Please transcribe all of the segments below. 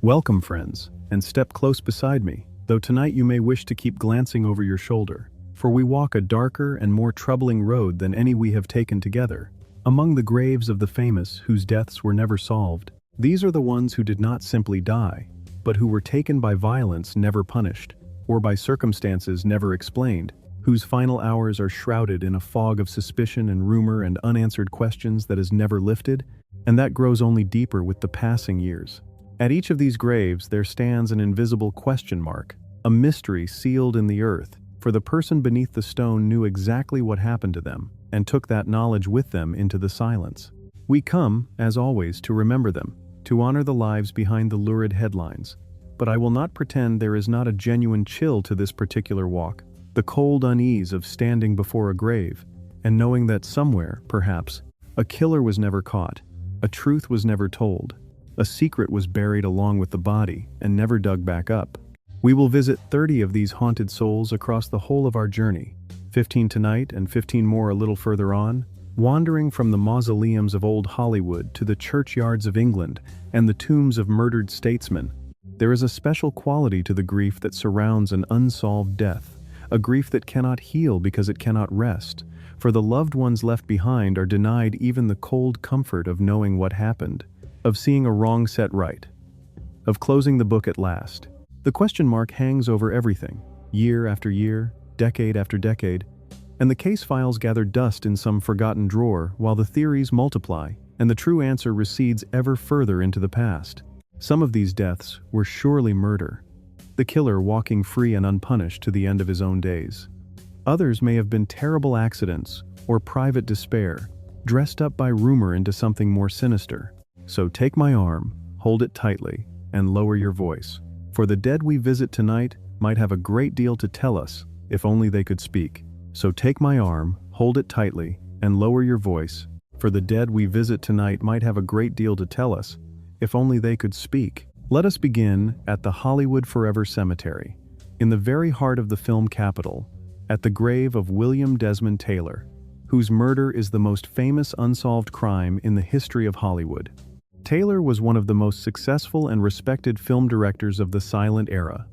Welcome, friends, and step close beside me, though tonight you may wish to keep glancing over your shoulder, for we walk a darker and more troubling road than any we have taken together. Among the graves of the famous whose deaths were never solved, these are the ones who did not simply die, but who were taken by violence never punished, or by circumstances never explained, whose final hours are shrouded in a fog of suspicion and rumor and unanswered questions that is never lifted, and that grows only deeper with the passing years. At each of these graves there stands an invisible question mark, a mystery sealed in the earth, for the person beneath the stone knew exactly what happened to them, and took that knowledge with them into the silence. We come, as always, to remember them, to honor the lives behind the lurid headlines. But I will not pretend there is not a genuine chill to this particular walk, the cold unease of standing before a grave, and knowing that somewhere, perhaps, a killer was never caught, a truth was never told, a secret was buried along with the body and never dug back up. We will visit 30 of these haunted souls across the whole of our journey, 15 tonight and 15 more a little further on, wandering from the mausoleums of old Hollywood to the churchyards of England and the tombs of murdered statesmen. There is a special quality to the grief that surrounds an unsolved death, a grief that cannot heal because it cannot rest, for the loved ones left behind are denied even the cold comfort of knowing what happened, of seeing a wrong set right, of closing the book at last. The question mark hangs over everything, year after year, decade after decade, and the case files gather dust in some forgotten drawer while the theories multiply and the true answer recedes ever further into the past. Some of these deaths were surely murder, the killer walking free and unpunished to the end of his own days. Others may have been terrible accidents or private despair, dressed up by rumor into something more sinister. So take my arm, hold it tightly, and lower your voice, for the dead we visit tonight might have a great deal to tell us if only they could speak. So take my arm, hold it tightly, and lower your voice, for the dead we visit tonight might have a great deal to tell us if only they could speak. Let us begin at the Hollywood Forever Cemetery, in the very heart of the film capital, at the grave of William Desmond Taylor, whose murder is the most famous unsolved crime in the history of Hollywood. Taylor was one of the most successful and respected film directors of the silent era,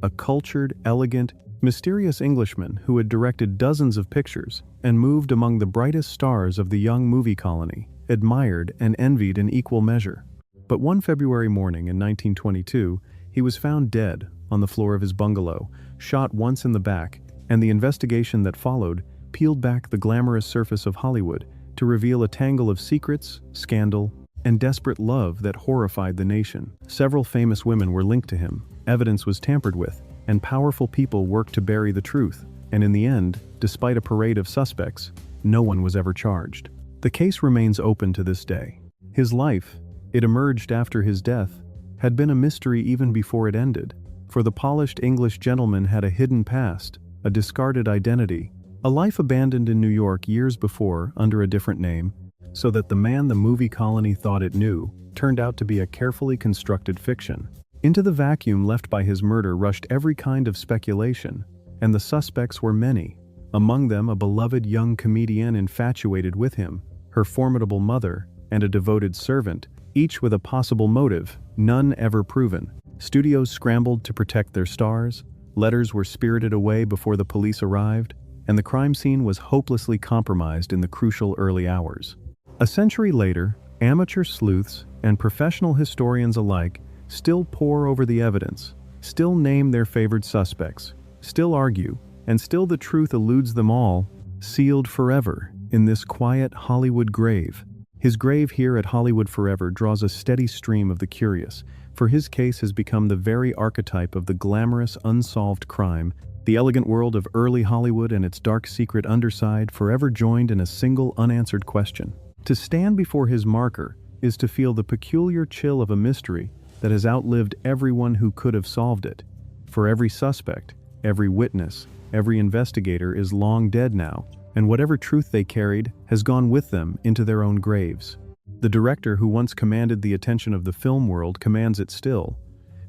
a cultured, elegant, mysterious Englishman who had directed dozens of pictures and moved among the brightest stars of the young movie colony, admired and envied in equal measure. But one February morning in 1922, he was found dead on the floor of his bungalow, shot once in the back, and the investigation that followed peeled back the glamorous surface of Hollywood to reveal a tangle of secrets, scandal, and desperate love that horrified the nation. Several famous women were linked to him, evidence was tampered with, and powerful people worked to bury the truth, and in the end, despite a parade of suspects, no one was ever charged. The case remains open to this day. His life, it emerged after his death, had been a mystery even before it ended, for the polished English gentleman had a hidden past, a discarded identity, a life abandoned in New York years before under a different name, so that the man the movie colony thought it knew turned out to be a carefully constructed fiction. Into the vacuum left by his murder rushed every kind of speculation, and the suspects were many, among them a beloved young comedian infatuated with him, her formidable mother, and a devoted servant, each with a possible motive, none ever proven. Studios scrambled to protect their stars, letters were spirited away before the police arrived, and the crime scene was hopelessly compromised in the crucial early hours. A century later, amateur sleuths and professional historians alike still pore over the evidence, still name their favored suspects, still argue, and still the truth eludes them all, sealed forever in this quiet Hollywood grave. His grave here at Hollywood Forever draws a steady stream of the curious, for his case has become the very archetype of the glamorous unsolved crime, the elegant world of early Hollywood and its dark secret underside forever joined in a single unanswered question. To stand before his marker is to feel the peculiar chill of a mystery that has outlived everyone who could have solved it. For every suspect, every witness, every investigator is long dead now, and whatever truth they carried has gone with them into their own graves. The director who once commanded the attention of the film world commands it still,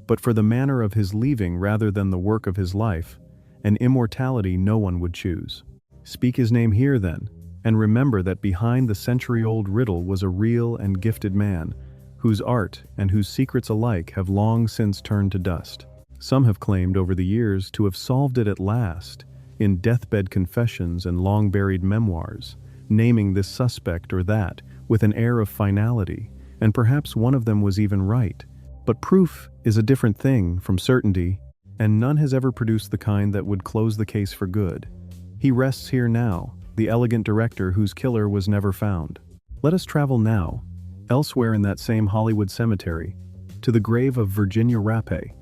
but for the manner of his leaving rather than the work of his life, an immortality no one would choose. Speak his name here then, and remember that behind the century-old riddle was a real and gifted man, whose art and whose secrets alike have long since turned to dust. Some have claimed over the years to have solved it at last, in deathbed confessions and long-buried memoirs, naming this suspect or that with an air of finality, and perhaps one of them was even right. But proof is a different thing from certainty, and none has ever produced the kind that would close the case for good. He rests here now, the elegant director whose killer was never found. Let us travel now, elsewhere in that same Hollywood cemetery, to the grave of Virginia Rappe,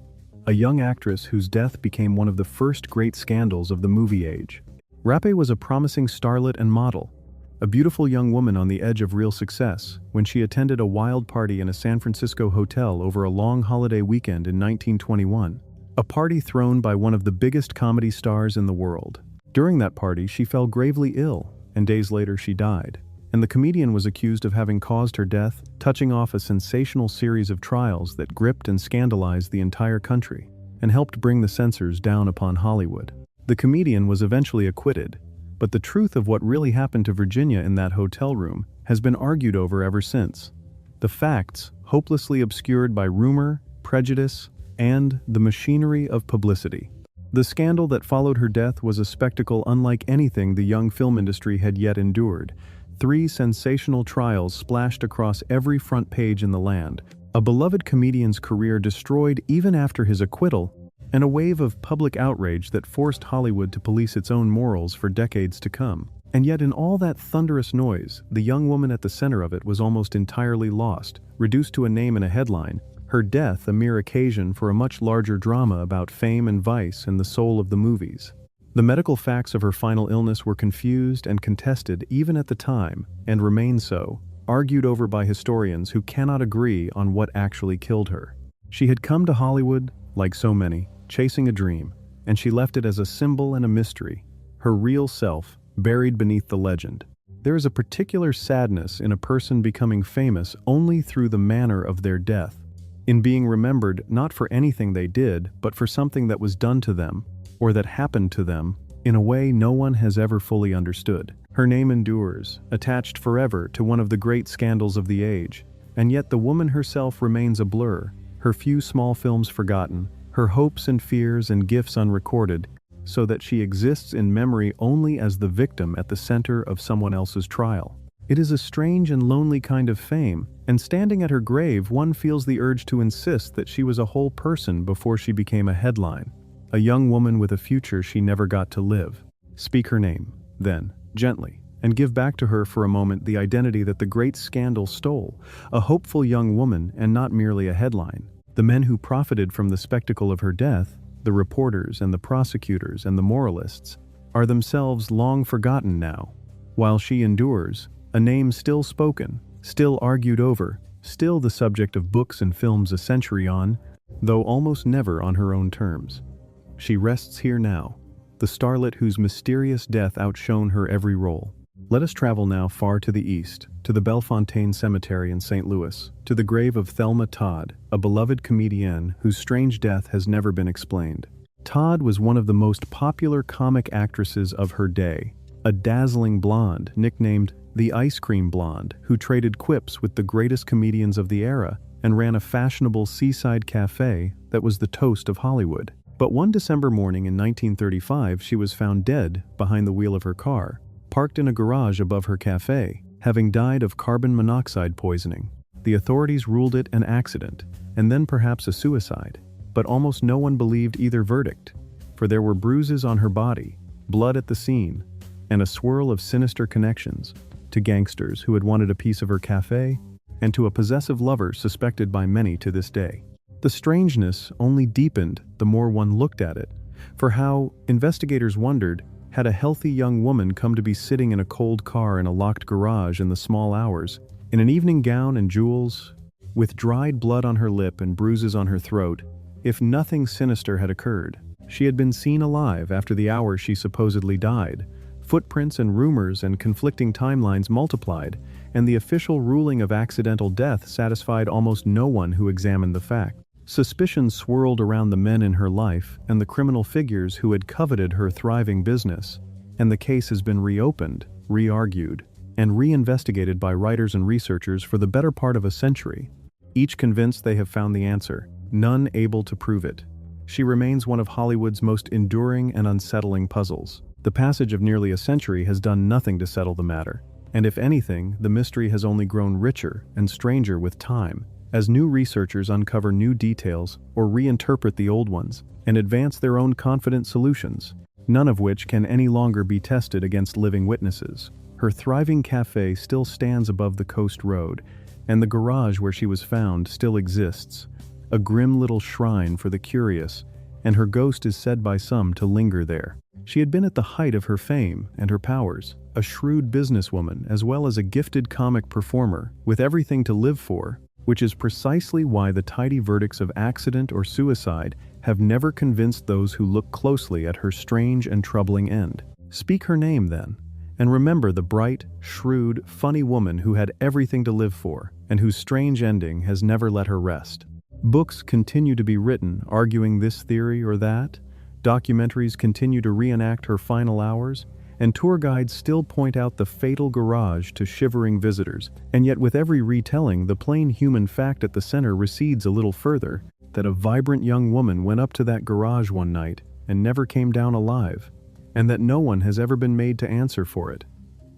a young actress whose death became one of the first great scandals of the movie age. Rappe was a promising starlet and model, a beautiful young woman on the edge of real success when she attended a wild party in a San Francisco hotel over a long holiday weekend in 1921, a party thrown by one of the biggest comedy stars in the world. During that party, she fell gravely ill, and days later she died, and the comedian was accused of having caused her death, touching off a sensational series of trials that gripped and scandalized the entire country, and helped bring the censors down upon Hollywood. The comedian was eventually acquitted, but the truth of what really happened to Virginia in that hotel room has been argued over ever since. The facts, hopelessly obscured by rumor, prejudice, and the machinery of publicity. The scandal that followed her death was a spectacle unlike anything the young film industry had yet endured. 3 sensational trials splashed across every front page in the land, a beloved comedian's career destroyed even after his acquittal, and a wave of public outrage that forced Hollywood to police its own morals for decades to come. And yet in all that thunderous noise, the young woman at the center of it was almost entirely lost, reduced to a name and a headline, her death a mere occasion for a much larger drama about fame and vice and the soul of the movies. The medical facts of her final illness were confused and contested even at the time, and remain so, argued over by historians who cannot agree on what actually killed her. She had come to Hollywood, like so many, chasing a dream, and she left it as a symbol and a mystery, her real self buried beneath the legend. There is a particular sadness in a person becoming famous only through the manner of their death, in being remembered not for anything they did, but for something that was done to them, or that happened to them, in a way no one has ever fully understood. Her name endures, attached forever to one of the great scandals of the age, and yet the woman herself remains a blur, her few small films forgotten, her hopes and fears and gifts unrecorded, so that she exists in memory only as the victim at the center of someone else's trial. It is a strange and lonely kind of fame, and standing at her grave one feels the urge to insist that she was a whole person before she became a headline, a young woman with a future she never got to live. Speak her name, then, gently, and give back to her for a moment the identity that the great scandal stole, a hopeful young woman and not merely a headline. The men who profited from the spectacle of her death, the reporters and the prosecutors and the moralists, are themselves long forgotten now. While she endures, a name still spoken, still argued over, still the subject of books and films a century on, though almost never on her own terms. She rests here now, the starlet whose mysterious death outshone her every role. Let us travel now far to the east, to the Bellefontaine Cemetery in St. Louis, to the grave of Thelma Todd, a beloved comedienne whose strange death has never been explained. Todd was one of the most popular comic actresses of her day, a dazzling blonde nicknamed the Ice Cream Blonde, who traded quips with the greatest comedians of the era and ran a fashionable seaside cafe that was the toast of Hollywood. But one December morning in 1935, she was found dead behind the wheel of her car, parked in a garage above her cafe, having died of carbon monoxide poisoning. The authorities ruled it an accident, and then perhaps a suicide, but almost no one believed either verdict, for there were bruises on her body, blood at the scene, and a swirl of sinister connections to gangsters who had wanted a piece of her cafe, and to a possessive lover suspected by many to this day. The strangeness only deepened the more one looked at it, for how, investigators wondered, had a healthy young woman come to be sitting in a cold car in a locked garage in the small hours, in an evening gown and jewels, with dried blood on her lip and bruises on her throat, if nothing sinister had occurred. She had been seen alive after the hour she supposedly died. Footprints and rumors and conflicting timelines multiplied, and the official ruling of accidental death satisfied almost no one who examined the fact. Suspicions swirled around the men in her life and the criminal figures who had coveted her thriving business, and the case has been reopened, re-argued, and reinvestigated by writers and researchers for the better part of a century. each convinced they have found the answer, none able to prove it. She remains one of Hollywood's most enduring and unsettling puzzles. The passage of nearly a century has done nothing to settle the matter, and if anything, the mystery has only grown richer and stranger with time, as new researchers uncover new details or reinterpret the old ones and advance their own confident solutions, none of which can any longer be tested against living witnesses. Her thriving cafe still stands above the coast road, and the garage where she was found still exists, a grim little shrine for the curious, and her ghost is said by some to linger there. She had been at the height of her fame and her powers, a shrewd businesswoman as well as a gifted comic performer, with everything to live for, which is precisely why the tidy verdicts of accident or suicide have never convinced those who look closely at her strange and troubling end. Speak her name then, and remember the bright, shrewd, funny woman who had everything to live for, and whose strange ending has never let her rest. Books continue to be written arguing this theory or that, documentaries continue to reenact her final hours, and tour guides still point out the fatal garage to shivering visitors, and yet with every retelling the plain human fact at the center recedes a little further, that a vibrant young woman went up to that garage one night and never came down alive, and that no one has ever been made to answer for it.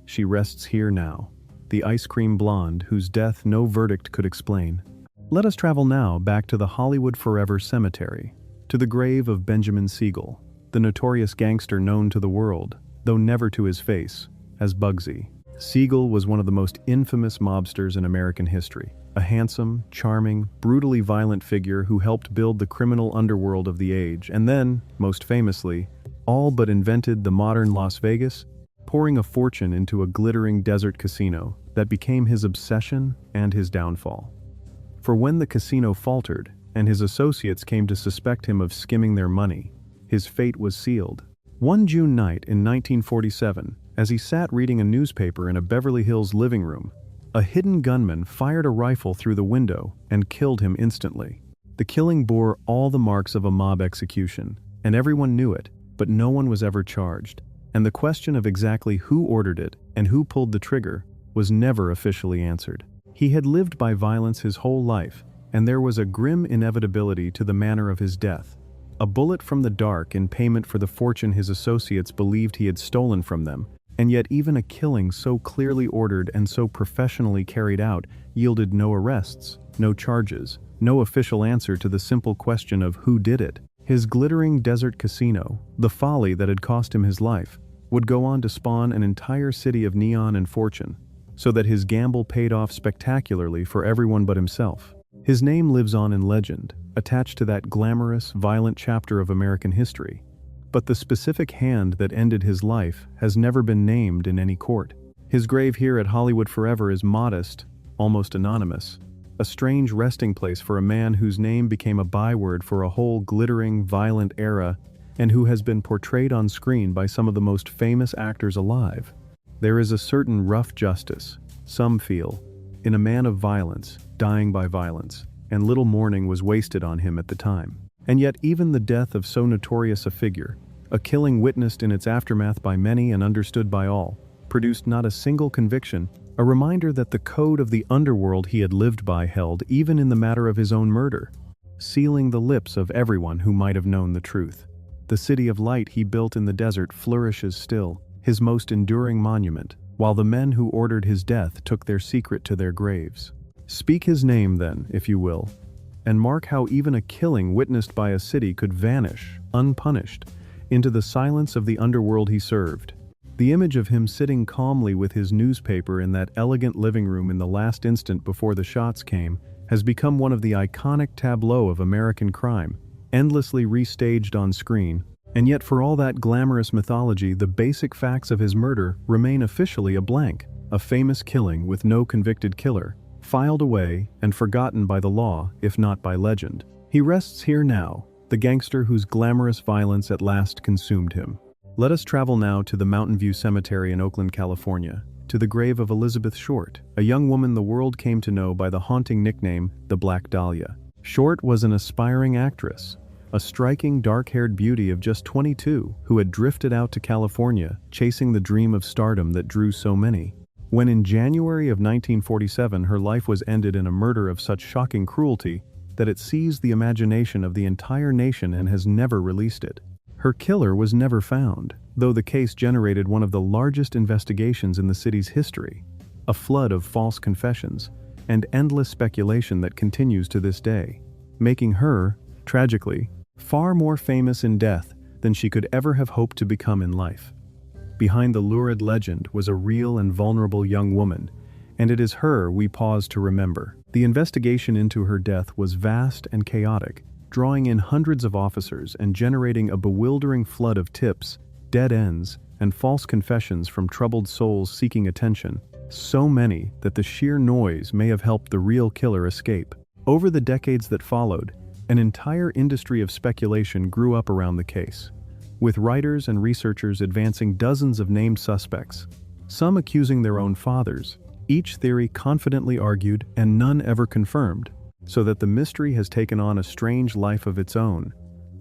She rests here now, the ice cream blonde whose death no verdict could explain. Let us travel now back to the Hollywood Forever Cemetery, to the grave of Benjamin Siegel, the notorious gangster known to the world, though never to his face, as Bugsy. Siegel was one of the most infamous mobsters in American history, a handsome, charming, brutally violent figure who helped build the criminal underworld of the age, and then, most famously, all but invented the modern Las Vegas, pouring a fortune into a glittering desert casino that became his obsession and his downfall. For when the casino faltered, and his associates came to suspect him of skimming their money, his fate was sealed. One June night in 1947, as he sat reading a newspaper in a Beverly Hills living room, a hidden gunman fired a rifle through the window and killed him instantly. The killing bore all the marks of a mob execution, and everyone knew it, but no one was ever charged, and the question of exactly who ordered it and who pulled the trigger was never officially answered. He had lived by violence his whole life, and there was a grim inevitability to the manner of his death. A bullet from the dark in payment for the fortune his associates believed he had stolen from them, and yet even a killing so clearly ordered and so professionally carried out yielded no arrests, no charges, no official answer to the simple question of who did it. His glittering desert casino, the folly that had cost him his life, would go on to spawn an entire city of neon and fortune, so that his gamble paid off spectacularly for everyone but himself. His name lives on in legend, attached to that glamorous, violent chapter of American history. But the specific hand that ended his life has never been named in any court. His grave here at Hollywood Forever is modest, almost anonymous, a strange resting place for a man whose name became a byword for a whole glittering, violent era, and who has been portrayed on screen by some of the most famous actors alive. There is a certain rough justice, some feel, in a man of violence, dying by violence, and little mourning was wasted on him at the time. And yet even the death of so notorious a figure, a killing witnessed in its aftermath by many and understood by all, produced not a single conviction, a reminder that the code of the underworld he had lived by held even in the matter of his own murder, sealing the lips of everyone who might have known the truth. The city of light he built in the desert flourishes still, his most enduring monument, while the men who ordered his death took their secret to their graves. Speak his name then, if you will, and mark how even a killing witnessed by a city could vanish, unpunished, into the silence of the underworld he served. The image of him sitting calmly with his newspaper in that elegant living room in the last instant before the shots came has become one of the iconic tableaux of American crime, endlessly restaged on screen, and yet for all that glamorous mythology, the basic facts of his murder remain officially a blank, a famous killing with no convicted killer, filed away and forgotten by the law, if not by legend. He rests here now, the gangster whose glamorous violence at last consumed him. Let us travel now to the Mountain View Cemetery in Oakland, California, to the grave of Elizabeth Short, a young woman the world came to know by the haunting nickname, the Black Dahlia. Short was an aspiring actress, a striking dark-haired beauty of just 22 who had drifted out to California, chasing the dream of stardom that drew so many. when in January of 1947 her life was ended in a murder of such shocking cruelty that it seized the imagination of the entire nation and has never released it. Her killer was never found, though the case generated one of the largest investigations in the city's history, a flood of false confessions, and endless speculation that continues to this day, making her, tragically, far more famous in death than she could ever have hoped to become in life. Behind the lurid legend was a real and vulnerable young woman, and it is her we pause to remember. The investigation into her death was vast and chaotic, drawing in hundreds of officers and generating a bewildering flood of tips, dead ends, and false confessions from troubled souls seeking attention, so many that the sheer noise may have helped the real killer escape. Over the decades that followed, an entire industry of speculation grew up around the case, with writers and researchers advancing dozens of named suspects, some accusing their own fathers, each theory confidently argued and none ever confirmed, so that the mystery has taken on a strange life of its own,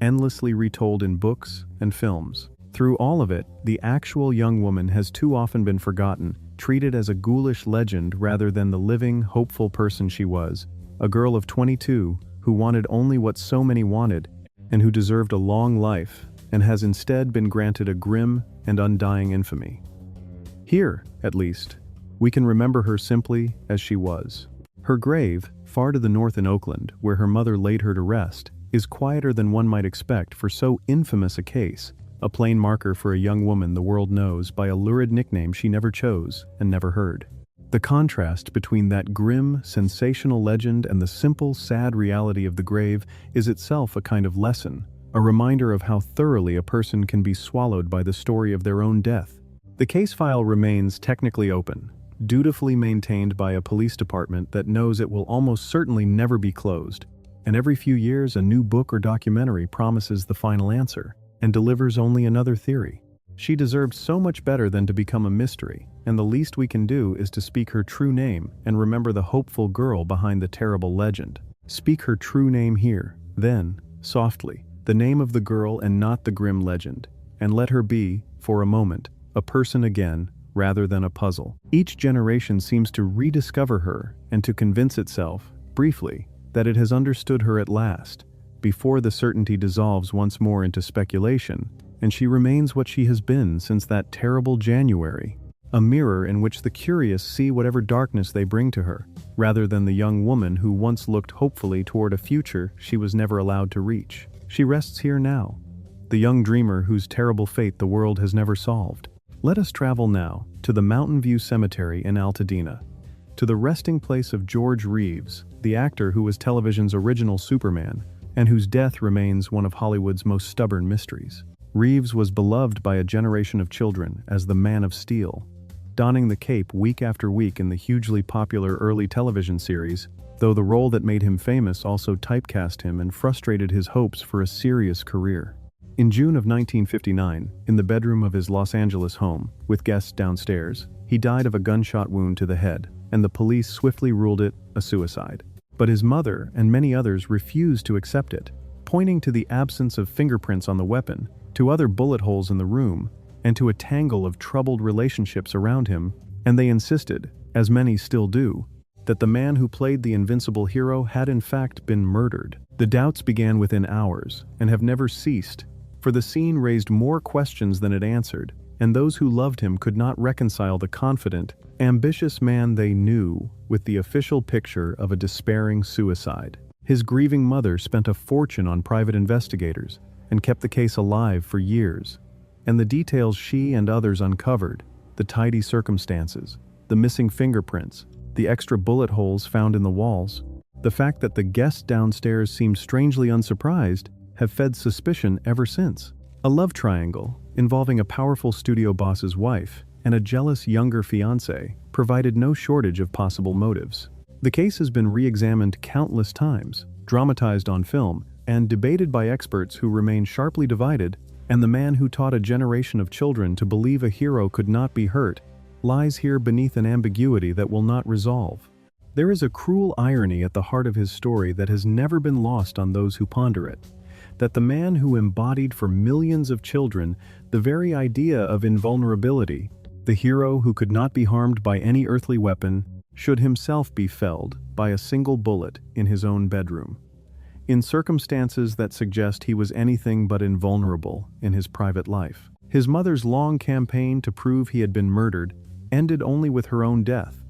endlessly retold in books and films. Through all of it, the actual young woman has too often been forgotten, treated as a ghoulish legend rather than the living, hopeful person she was, a girl of 22 who wanted only what so many wanted, and who deserved a long life, and has instead been granted a grim and undying infamy. Here, at least, we can remember her simply as she was. Her grave, far to the north in Oakland, where her mother laid her to rest, is quieter than one might expect for so infamous a case, a plain marker for a young woman the world knows by a lurid nickname she never chose and never heard. The contrast between that grim, sensational legend and the simple, sad reality of the grave is itself a kind of lesson, a reminder of how thoroughly a person can be swallowed by the story of their own death. The case file remains technically open, dutifully maintained by a police department that knows it will almost certainly never be closed, and every few years a new book or documentary promises the final answer, and delivers only another theory. She deserved so much better than to become a mystery, and the least we can do is to speak her true name and remember the hopeful girl behind the terrible legend. Speak her true name here, then, softly, the name of the girl and not the grim legend, and let her be, for a moment, a person again, rather than a puzzle. Each generation seems to rediscover her and to convince itself, briefly, that it has understood her at last, before the certainty dissolves once more into speculation, and she remains what she has been since that terrible January, a mirror in which the curious see whatever darkness they bring to her, rather than the young woman who once looked hopefully toward a future she was never allowed to reach. She rests here now, the young dreamer whose terrible fate the world has never solved. Let us travel now to the Mountain View Cemetery in Altadena, to the resting place of George Reeves, the actor who was television's original Superman, and whose death remains one of Hollywood's most stubborn mysteries. Reeves was beloved by a generation of children as the Man of Steel, donning the cape week after week in the hugely popular early television series, though the role that made him famous also typecast him and frustrated his hopes for a serious career. In June of 1959, in the bedroom of his Los Angeles home, with guests downstairs, he died of a gunshot wound to the head, and the police swiftly ruled it a suicide. But his mother and many others refused to accept it, pointing to the absence of fingerprints on the weapon, to other bullet holes in the room, and to a tangle of troubled relationships around him, and they insisted, as many still do, that the man who played the invincible hero had in fact been murdered. The doubts began within hours, and have never ceased, for the scene raised more questions than it answered, and those who loved him could not reconcile the confident, ambitious man they knew with the official picture of a despairing suicide. His grieving mother spent a fortune on private investigators, and kept the case alive for years, and the details she and others uncovered, the tidy circumstances, the missing fingerprints, the extra bullet holes found in the walls, the fact that the guests downstairs seemed strangely unsurprised, have fed suspicion ever since. A love triangle, involving a powerful studio boss's wife and a jealous younger fiancé, provided no shortage of possible motives. The case has been re-examined countless times, dramatized on film, and debated by experts who remain sharply divided, and the man who taught a generation of children to believe a hero could not be hurt lies here beneath an ambiguity that will not resolve. There is a cruel irony at the heart of his story that has never been lost on those who ponder it, that the man who embodied for millions of children the very idea of invulnerability, The hero who could not be harmed by any earthly weapon should himself be felled by a single bullet in his own bedroom, in circumstances that suggest he was anything but invulnerable in his private life. His mother's long campaign to prove he had been murdered ended only with her own death.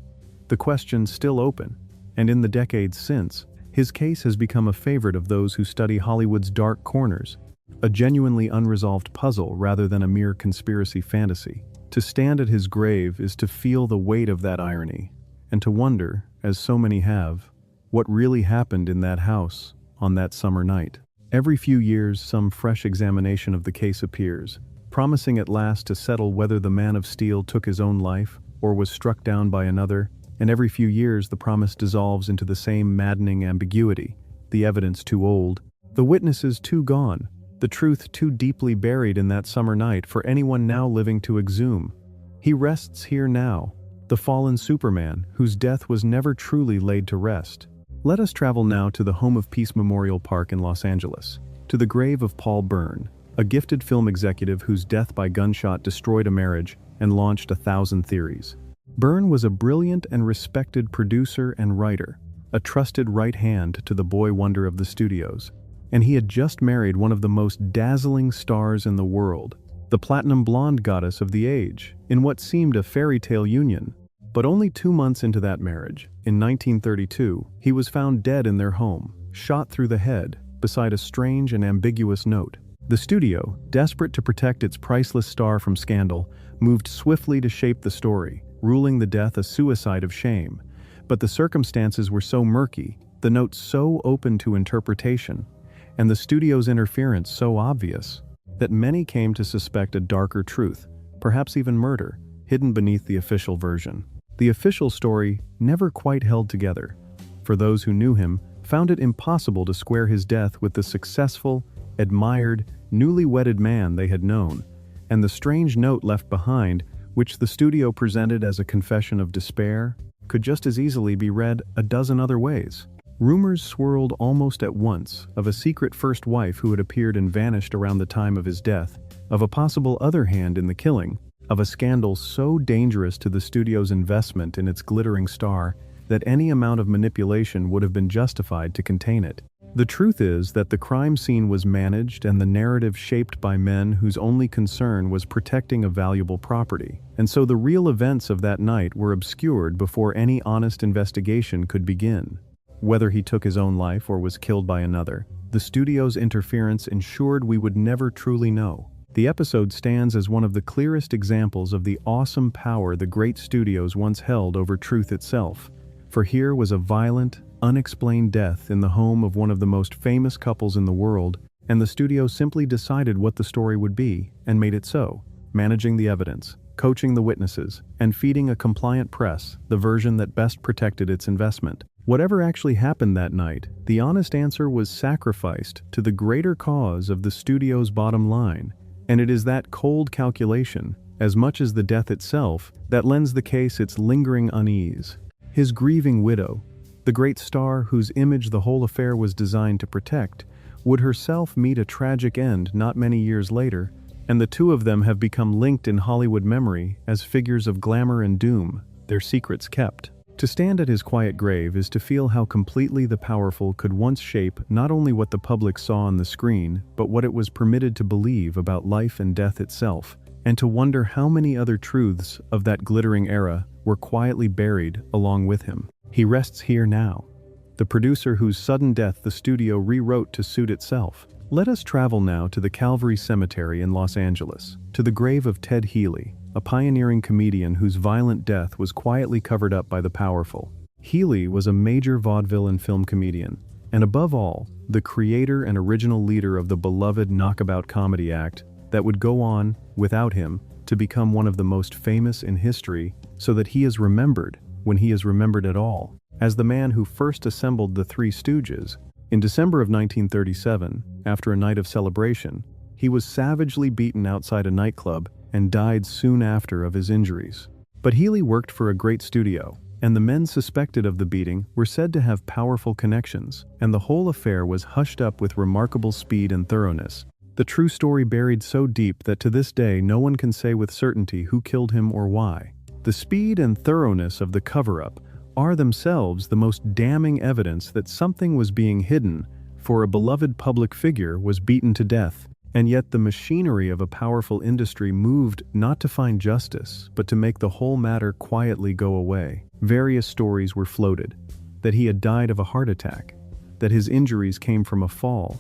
The question still open, and in the decades since, his case has become a favorite of those who study Hollywood's dark corners, a genuinely unresolved puzzle rather than a mere conspiracy fantasy. To stand at his grave is to feel the weight of that irony, and to wonder, as so many have, what really happened in that house on that summer night. Every few years, some fresh examination of the case appears, promising at last to settle whether the man of steel took his own life or was struck down by another, and every few years the promise dissolves into the same maddening ambiguity, the evidence too old, the witnesses too gone, the truth too deeply buried in that summer night for anyone now living to exhume. He rests here now, the fallen Superman whose death was never truly laid to rest. Let us travel now to the Home of Peace Memorial Park in Los Angeles, to the grave of Paul Byrne, a gifted film executive whose death by gunshot destroyed a marriage and launched 1,000 theories. Byrne was a brilliant and respected producer and writer, a trusted right hand to the boy wonder of the studios, and he had just married one of the most dazzling stars in the world, the platinum blonde goddess of the age, in what seemed a fairy tale union. But only 2 months into that marriage, in 1932, he was found dead in their home, shot through the head, beside a strange and ambiguous note. The studio, desperate to protect its priceless star from scandal, moved swiftly to shape the story, ruling the death a suicide of shame. But the circumstances were so murky, the note so open to interpretation, and the studio's interference so obvious, that many came to suspect a darker truth, perhaps even murder, hidden beneath the official version. The official story never quite held together, for those who knew him found it impossible to square his death with the successful, admired, newly wedded man they had known, and the strange note left behind, which the studio presented as a confession of despair, could just as easily be read a dozen other ways. Rumors swirled almost at once of a secret first wife who had appeared and vanished around the time of his death, of a possible other hand in the killing, of a scandal so dangerous to the studio's investment in its glittering star that any amount of manipulation would have been justified to contain it. The truth is that the crime scene was managed and the narrative shaped by men whose only concern was protecting a valuable property, and so the real events of that night were obscured before any honest investigation could begin. Whether he took his own life or was killed by another, the studio's interference ensured we would never truly know. The episode stands as one of the clearest examples of the awesome power the great studios once held over truth itself. For here was a violent, unexplained death in the home of one of the most famous couples in the world, and the studio simply decided what the story would be, and made it so, managing the evidence, coaching the witnesses, and feeding a compliant press the version that best protected its investment. Whatever actually happened that night, the honest answer was sacrificed to the greater cause of the studio's bottom line, and it is that cold calculation, as much as the death itself, that lends the case its lingering unease. His grieving widow, the great star whose image the whole affair was designed to protect, would herself meet a tragic end not many years later, and the two of them have become linked in Hollywood memory as figures of glamour and doom, their secrets kept. To stand at his quiet grave is to feel how completely the powerful could once shape not only what the public saw on the screen, but what it was permitted to believe about life and death itself, and to wonder how many other truths of that glittering era were quietly buried along with him. He rests here now, the producer whose sudden death the studio rewrote to suit itself. Let us travel now to the Calvary Cemetery in Los Angeles, to the grave of Ted Healy, a pioneering comedian whose violent death was quietly covered up by the powerful. Healy was a major vaudeville and film comedian, and above all, the creator and original leader of the beloved knockabout comedy act that would go on, without him, to become one of the most famous in history, so that he is remembered, when he is remembered at all, as the man who first assembled the Three Stooges. In December of 1937, after a night of celebration, he was savagely beaten outside a nightclub and died soon after of his injuries. But Healy worked for a great studio, and the men suspected of the beating were said to have powerful connections, and the whole affair was hushed up with remarkable speed and thoroughness. The true story buried so deep that to this day no one can say with certainty who killed him or why. The speed and thoroughness of the cover-up are themselves the most damning evidence that something was being hidden, for a beloved public figure was beaten to death, and yet the machinery of a powerful industry moved not to find justice, but to make the whole matter quietly go away. Various stories were floated: that he had died of a heart attack, that his injuries came from a fall,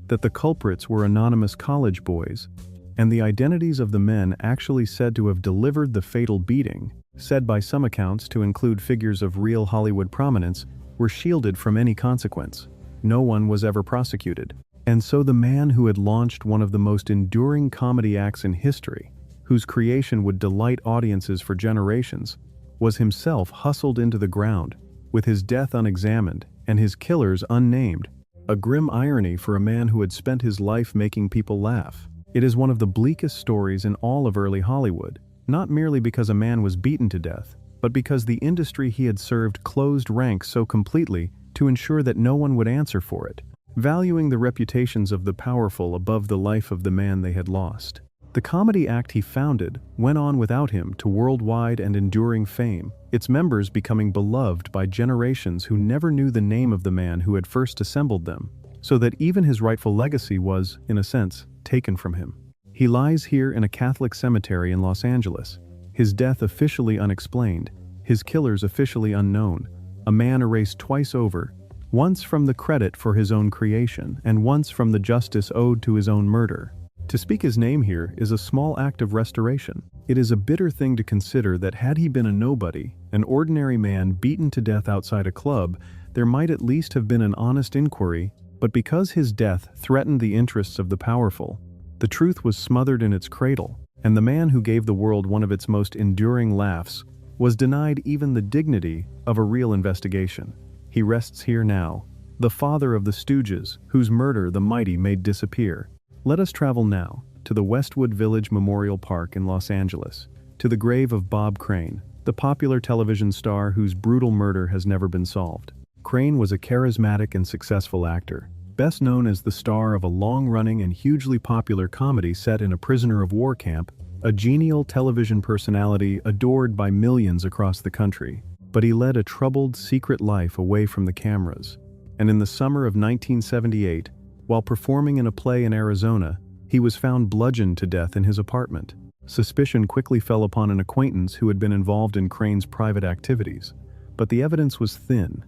that the culprits were anonymous college boys, and the identities of the men actually said to have delivered the fatal beating, said by some accounts to include figures of real Hollywood prominence, were shielded from any consequence. No one was ever prosecuted. And so the man who had launched one of the most enduring comedy acts in history, whose creation would delight audiences for generations, was himself hustled into the ground, with his death unexamined and his killers unnamed. A grim irony for a man who had spent his life making people laugh. It is one of the bleakest stories in all of early Hollywood, not merely because a man was beaten to death, but because the industry he had served closed ranks so completely to ensure that no one would answer for it, valuing the reputations of the powerful above the life of the man they had lost. The comedy act he founded went on without him to worldwide and enduring fame, its members becoming beloved by generations who never knew the name of the man who had first assembled them, so that even his rightful legacy was, in a sense, taken from him. He lies here in a Catholic cemetery in Los Angeles, his death officially unexplained, his killers officially unknown, a man erased twice over, once from the credit for his own creation and once from the justice owed to his own murder. To speak his name here is a small act of restoration. It is a bitter thing to consider that had he been a nobody, an ordinary man beaten to death outside a club, there might at least have been an honest inquiry, but because his death threatened the interests of the powerful, the truth was smothered in its cradle, and the man who gave the world one of its most enduring laughs was denied even the dignity of a real investigation. He rests here now, the father of the Stooges, whose murder the mighty made disappear. Let us travel now to the Westwood Village Memorial Park in Los Angeles, to the grave of Bob Crane, the popular television star whose brutal murder has never been solved. Crane was a charismatic and successful actor, best known as the star of a long-running and hugely popular comedy set in a prisoner of war camp, a genial television personality adored by millions across the country. But he led a troubled, secret life away from the cameras, and in the summer of 1978, while performing in a play in Arizona, he was found bludgeoned to death in his apartment. Suspicion quickly fell upon an acquaintance who had been involved in Crane's private activities, but the evidence was thin,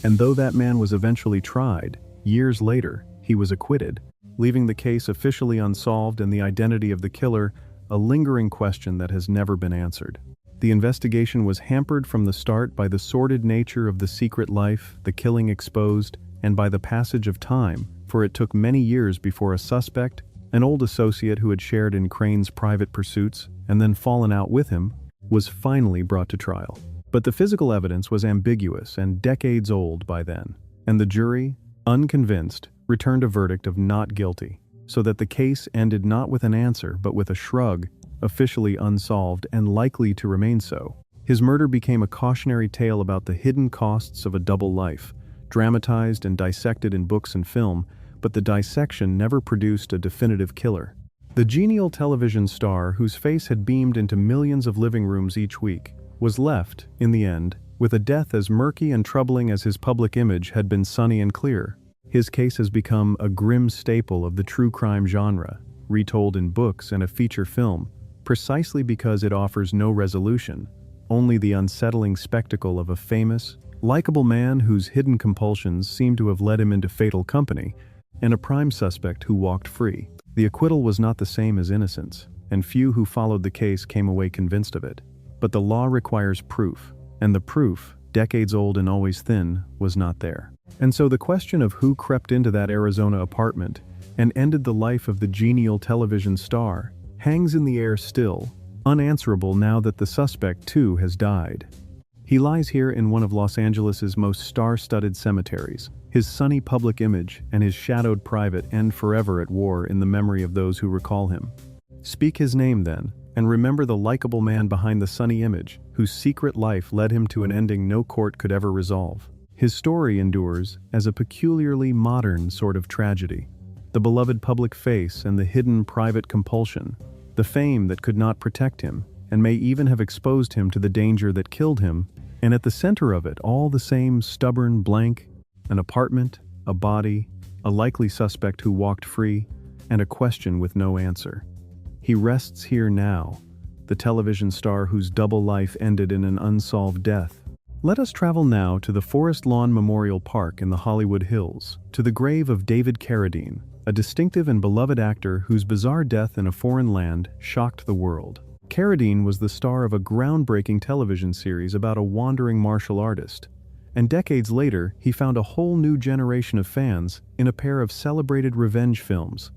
and though that man was eventually tried, years later, he was acquitted, leaving the case officially unsolved and the identity of the killer a lingering question that has never been answered. The investigation was hampered from the start by the sordid nature of the secret life the killing exposed, and by the passage of time, for it took many years before a suspect, an old associate who had shared in Crane's private pursuits and then fallen out with him, was finally brought to trial. But the physical evidence was ambiguous and decades old by then, and the jury, unconvinced, returned a verdict of not guilty, so that the case ended not with an answer but with a shrug, officially unsolved and likely to remain so. His murder became a cautionary tale about the hidden costs of a double life, dramatized and dissected in books and film, but the dissection never produced a definitive killer. The genial television star, whose face had beamed into millions of living rooms each week, was left, in the end, with a death as murky and troubling as his public image had been sunny and clear. His case has become a grim staple of the true crime genre, retold in books and a feature film, precisely because it offers no resolution, only the unsettling spectacle of a famous, likable man whose hidden compulsions seem to have led him into fatal company, and a prime suspect who walked free. The acquittal was not the same as innocence, and few who followed the case came away convinced of it. But the law requires proof, and the proof, decades old and always thin, was not there. And so the question of who crept into that Arizona apartment and ended the life of the genial television star hangs in the air still, unanswerable now that the suspect too has died. He lies here in one of Los Angeles's most star-studded cemeteries. His sunny public image and his shadowed private end forever at war in the memory of those who recall him. Speak his name then, and remember the likable man behind the sunny image, whose secret life led him to an ending no court could ever resolve. His story endures as a peculiarly modern sort of tragedy, the beloved public face and the hidden private compulsion, the fame that could not protect him, and may even have exposed him to the danger that killed him, and at the center of it all the same stubborn blank, an apartment, a body, a likely suspect who walked free, and a question with no answer. He rests here now, the television star whose double life ended in an unsolved death. Let us travel now to the Forest Lawn Memorial Park in the Hollywood Hills, to the grave of David Carradine, a distinctive and beloved actor whose bizarre death in a foreign land shocked the world. Carradine was the star of a groundbreaking television series about a wandering martial artist, and decades later he found a whole new generation of fans in a pair of celebrated revenge films.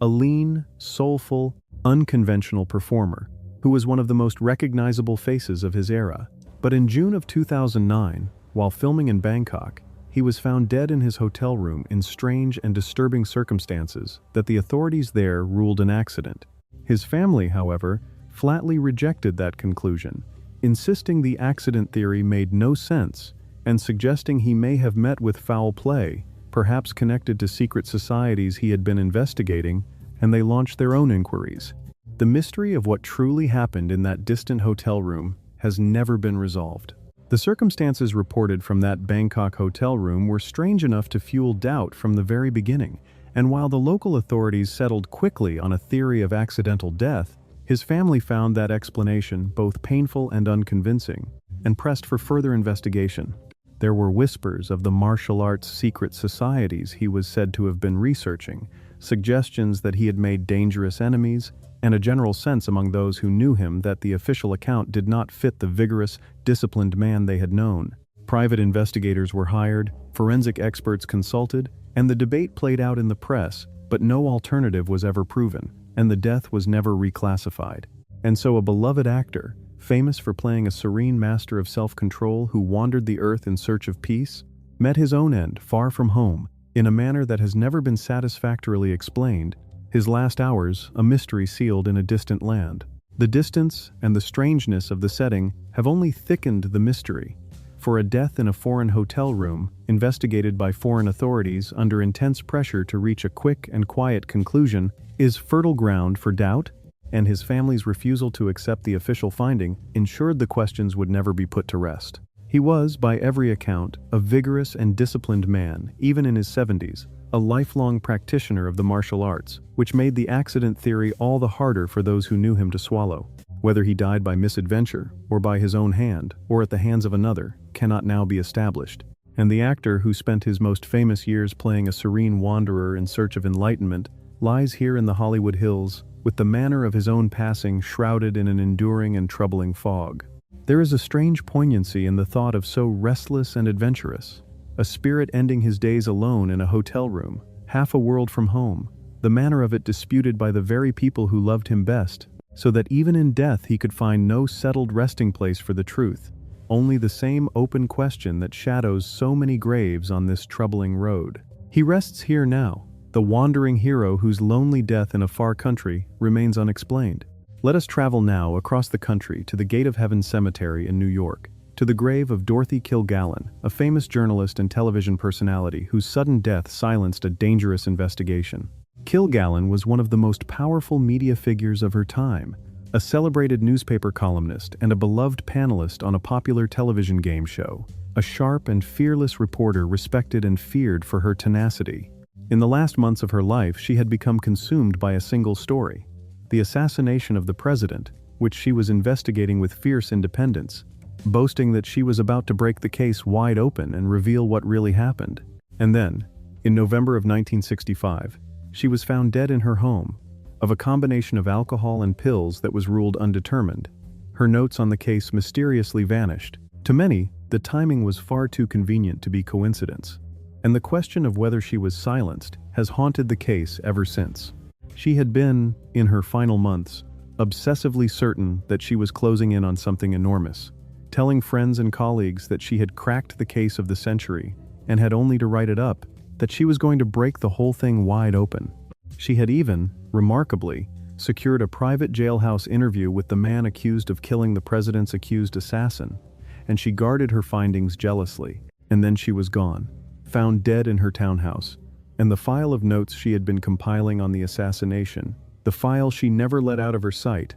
A lean, soulful, unconventional performer who was one of the most recognizable faces of his era. But in June of 2009, while filming in Bangkok, he was found dead in his hotel room in strange and disturbing circumstances that the authorities there ruled an accident. His family, however, flatly rejected that conclusion, insisting the accident theory made no sense and suggesting he may have met with foul play, perhaps connected to secret societies he had been investigating, and they launched their own inquiries. The mystery of what truly happened in that distant hotel room has never been resolved. The circumstances reported from that Bangkok hotel room were strange enough to fuel doubt from the very beginning, and while the local authorities settled quickly on a theory of accidental death, his family found that explanation both painful and unconvincing, and pressed for further investigation. There were whispers of the martial arts secret societies he was said to have been researching, suggestions that he had made dangerous enemies, and a general sense among those who knew him that the official account did not fit the vigorous, disciplined man they had known. Private investigators were hired, forensic experts consulted, and the debate played out in the press, but no alternative was ever proven, and the death was never reclassified. And so a beloved actor, famous for playing a serene master of self-control who wandered the earth in search of peace, met his own end far from home, in a manner that has never been satisfactorily explained, his last hours a mystery sealed in a distant land. The distance and the strangeness of the setting have only thickened the mystery, for a death in a foreign hotel room, investigated by foreign authorities under intense pressure to reach a quick and quiet conclusion, is fertile ground for doubt, and his family's refusal to accept the official finding ensured the questions would never be put to rest. He was, by every account, a vigorous and disciplined man, even in his 70s, a lifelong practitioner of the martial arts, which made the accident theory all the harder for those who knew him to swallow. Whether he died by misadventure, or by his own hand, or at the hands of another, cannot now be established. And the actor who spent his most famous years playing a serene wanderer in search of enlightenment lies here in the Hollywood Hills, with the manner of his own passing shrouded in an enduring and troubling fog. There is a strange poignancy in the thought of so restless and adventurous, a spirit ending his days alone in a hotel room, half a world from home, the manner of it disputed by the very people who loved him best, so that even in death he could find no settled resting place for the truth, only the same open question that shadows so many graves on this troubling road. He rests here now, the wandering hero whose lonely death in a far country remains unexplained. Let us travel now across the country to the Gate of Heaven Cemetery in New York, to the grave of Dorothy Kilgallen, a famous journalist and television personality whose sudden death silenced a dangerous investigation. Kilgallen was one of the most powerful media figures of her time, a celebrated newspaper columnist and a beloved panelist on a popular television game show, a sharp and fearless reporter respected and feared for her tenacity. In the last months of her life, she had become consumed by a single story: the assassination of the president, which she was investigating with fierce independence, boasting that she was about to break the case wide open and reveal what really happened. And then, in November of 1965, she was found dead in her home, of a combination of alcohol and pills that was ruled undetermined. Her notes on the case mysteriously vanished. To many, the timing was far too convenient to be coincidence, and the question of whether she was silenced has haunted the case ever since. She had been, in her final months, obsessively certain that she was closing in on something enormous, telling friends and colleagues that she had cracked the case of the century and had only to write it up, that she was going to break the whole thing wide open. She had even, remarkably, secured a private jailhouse interview with the man accused of killing the president's accused assassin, and she guarded her findings jealously. And then she was gone, found dead in her townhouse, and the file of notes she had been compiling on the assassination, the file she never let out of her sight,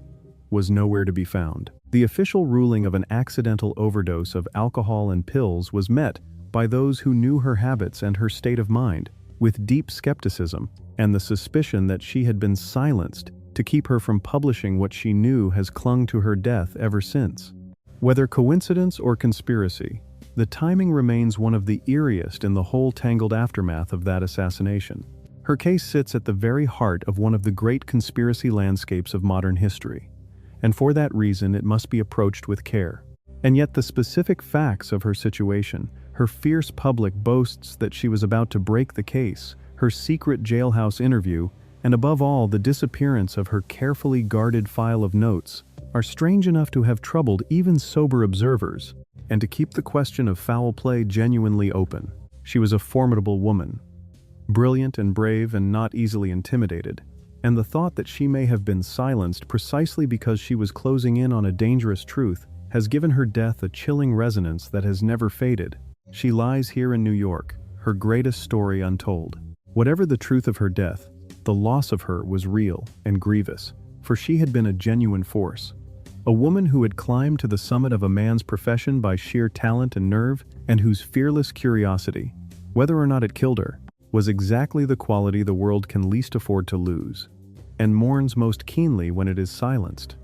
was nowhere to be found. The official ruling of an accidental overdose of alcohol and pills was met by those who knew her habits and her state of mind with deep skepticism and the suspicion that she had been silenced to keep her from publishing what she knew has clung to her death ever since. Whether coincidence or conspiracy, the timing remains one of the eeriest in the whole tangled aftermath of that assassination. Her case sits at the very heart of one of the great conspiracy landscapes of modern history, and for that reason it must be approached with care. And yet the specific facts of her situation, her fierce public boasts that she was about to break the case, her secret jailhouse interview, and above all the disappearance of her carefully guarded file of notes, are strange enough to have troubled even sober observers, and to keep the question of foul play genuinely open. She was a formidable woman, brilliant and brave and not easily intimidated, and the thought that she may have been silenced precisely because she was closing in on a dangerous truth has given her death a chilling resonance that has never faded. She lies here in New York, her greatest story untold. Whatever the truth of her death, the loss of her was real and grievous, for she had been a genuine force. A woman who had climbed to the summit of a man's profession by sheer talent and nerve, and whose fearless curiosity, whether or not it killed her, was exactly the quality the world can least afford to lose, and mourns most keenly when it is silenced.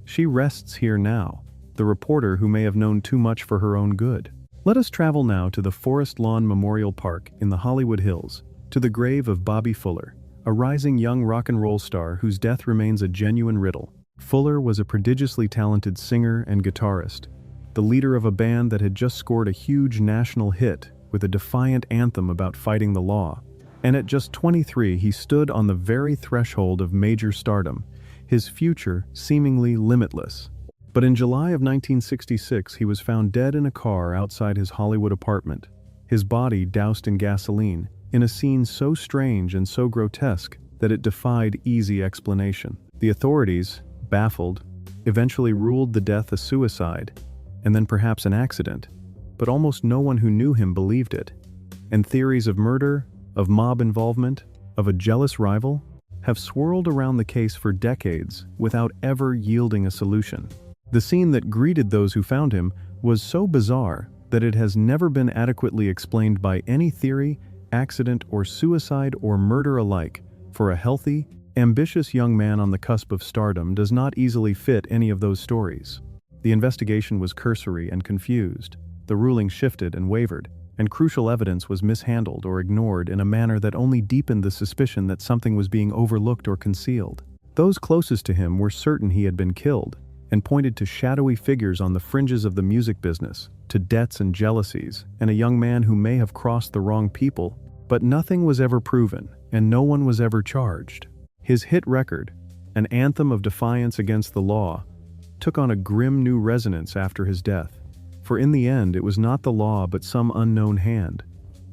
She rests here now, the reporter who may have known too much for her own good. Let us travel now to the Forest Lawn Memorial Park in the Hollywood Hills, to the grave of Bobby Fuller, a rising young rock and roll star whose death remains a genuine riddle. Fuller was a prodigiously talented singer and guitarist, the leader of a band that had just scored a huge national hit with a defiant anthem about fighting the law. And at just 23, he stood on the very threshold of major stardom, his future seemingly limitless. But in July of 1966, he was found dead in a car outside his Hollywood apartment, his body doused in gasoline, in a scene so strange and so grotesque that it defied easy explanation. The authorities, baffled, eventually ruled the death a suicide, and then perhaps an accident, but almost no one who knew him believed it. And theories of murder, of mob involvement, of a jealous rival, have swirled around the case for decades without ever yielding a solution. The scene that greeted those who found him was so bizarre that it has never been adequately explained by any theory, accident, or suicide or murder alike. For a healthy, ambitious young man on the cusp of stardom does not easily fit any of those stories. The investigation was cursory and confused, the ruling shifted and wavered, and crucial evidence was mishandled or ignored in a manner that only deepened the suspicion that something was being overlooked or concealed. Those closest to him were certain he had been killed, and pointed to shadowy figures on the fringes of the music business, to debts and jealousies, and a young man who may have crossed the wrong people, but nothing was ever proven, and no one was ever charged. His hit record, an anthem of defiance against the law, took on a grim new resonance after his death, for in the end it was not the law but some unknown hand,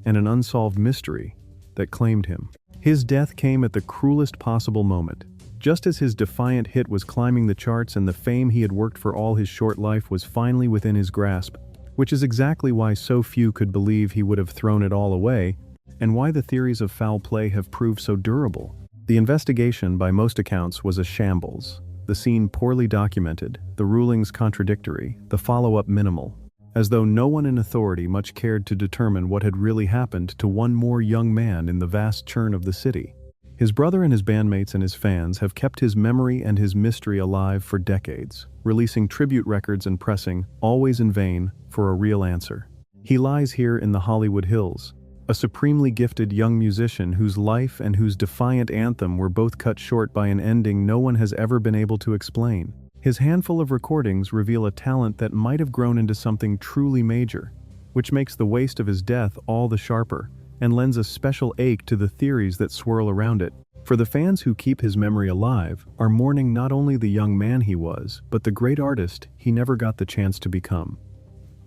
and an unsolved mystery, that claimed him. His death came at the cruelest possible moment, just as his defiant hit was climbing the charts and the fame he had worked for all his short life was finally within his grasp, which is exactly why so few could believe he would have thrown it all away, and why the theories of foul play have proved so durable. The investigation, by most accounts, was a shambles, the scene poorly documented, the rulings contradictory, the follow-up minimal, as though no one in authority much cared to determine what had really happened to one more young man in the vast churn of the city. His brother and his bandmates and his fans have kept his memory and his mystery alive for decades, releasing tribute records and pressing, always in vain, for a real answer. He lies here in the Hollywood Hills, a supremely gifted young musician whose life and whose defiant anthem were both cut short by an ending no one has ever been able to explain. His handful of recordings reveal a talent that might have grown into something truly major, which makes the waste of his death all the sharper, and lends a special ache to the theories that swirl around it. For the fans who keep his memory alive are mourning not only the young man he was, but the great artist he never got the chance to become.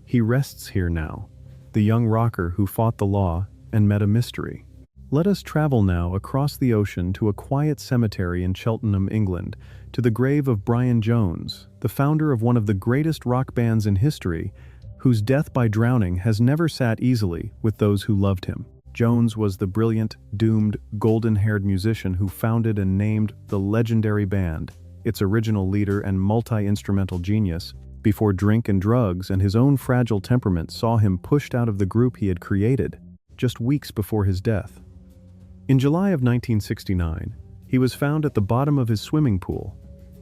He rests here now, the young rocker who fought the law and met a mystery. Let us travel now across the ocean to a quiet cemetery in Cheltenham, England, to the grave of Brian Jones, the founder of one of the greatest rock bands in history, whose death by drowning has never sat easily with those who loved him. Jones was the brilliant, doomed, golden-haired musician who founded and named the legendary band, its original leader and multi-instrumental genius, before drink and drugs and his own fragile temperament saw him pushed out of the group he had created, just weeks before his death. In July of 1969, he was found at the bottom of his swimming pool,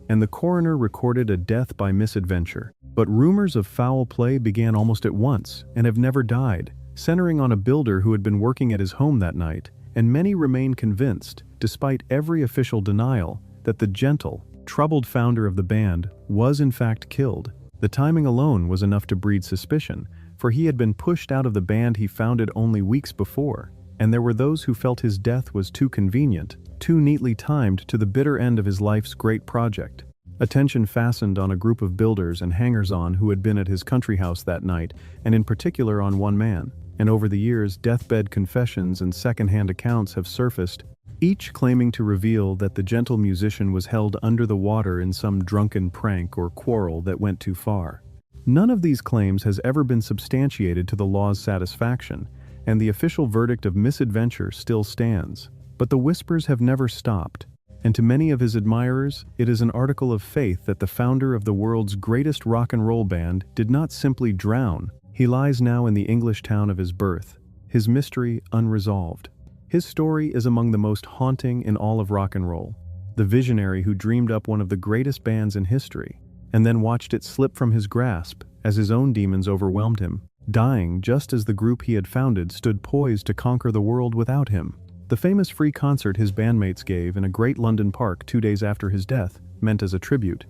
and the coroner recorded a death by misadventure. But rumors of foul play began almost at once and have never died, centering on a builder who had been working at his home that night, and many remain convinced, despite every official denial, that the gentle, troubled founder of the band was in fact killed. The timing alone was enough to breed suspicion, for he had been pushed out of the band he founded only weeks before, and there were those who felt his death was too convenient, too neatly timed to the bitter end of his life's great project. Attention fastened on a group of builders and hangers-on who had been at his country house that night, and in particular on one man. And over the years, deathbed confessions and second-hand accounts have surfaced, each claiming to reveal that the gentle musician was held under the water in some drunken prank or quarrel that went too far. None of these claims has ever been substantiated to the law's satisfaction, and the official verdict of misadventure still stands. But the whispers have never stopped, and to many of his admirers, it is an article of faith that the founder of the world's greatest rock and roll band did not simply drown. He lies now in the English town of his birth, his mystery unresolved. His story is among the most haunting in all of rock and roll. The visionary who dreamed up one of the greatest bands in history, and then watched it slip from his grasp as his own demons overwhelmed him, dying just as the group he had founded stood poised to conquer the world without him. The famous free concert his bandmates gave in a great London park 2 days after his death, meant as a tribute,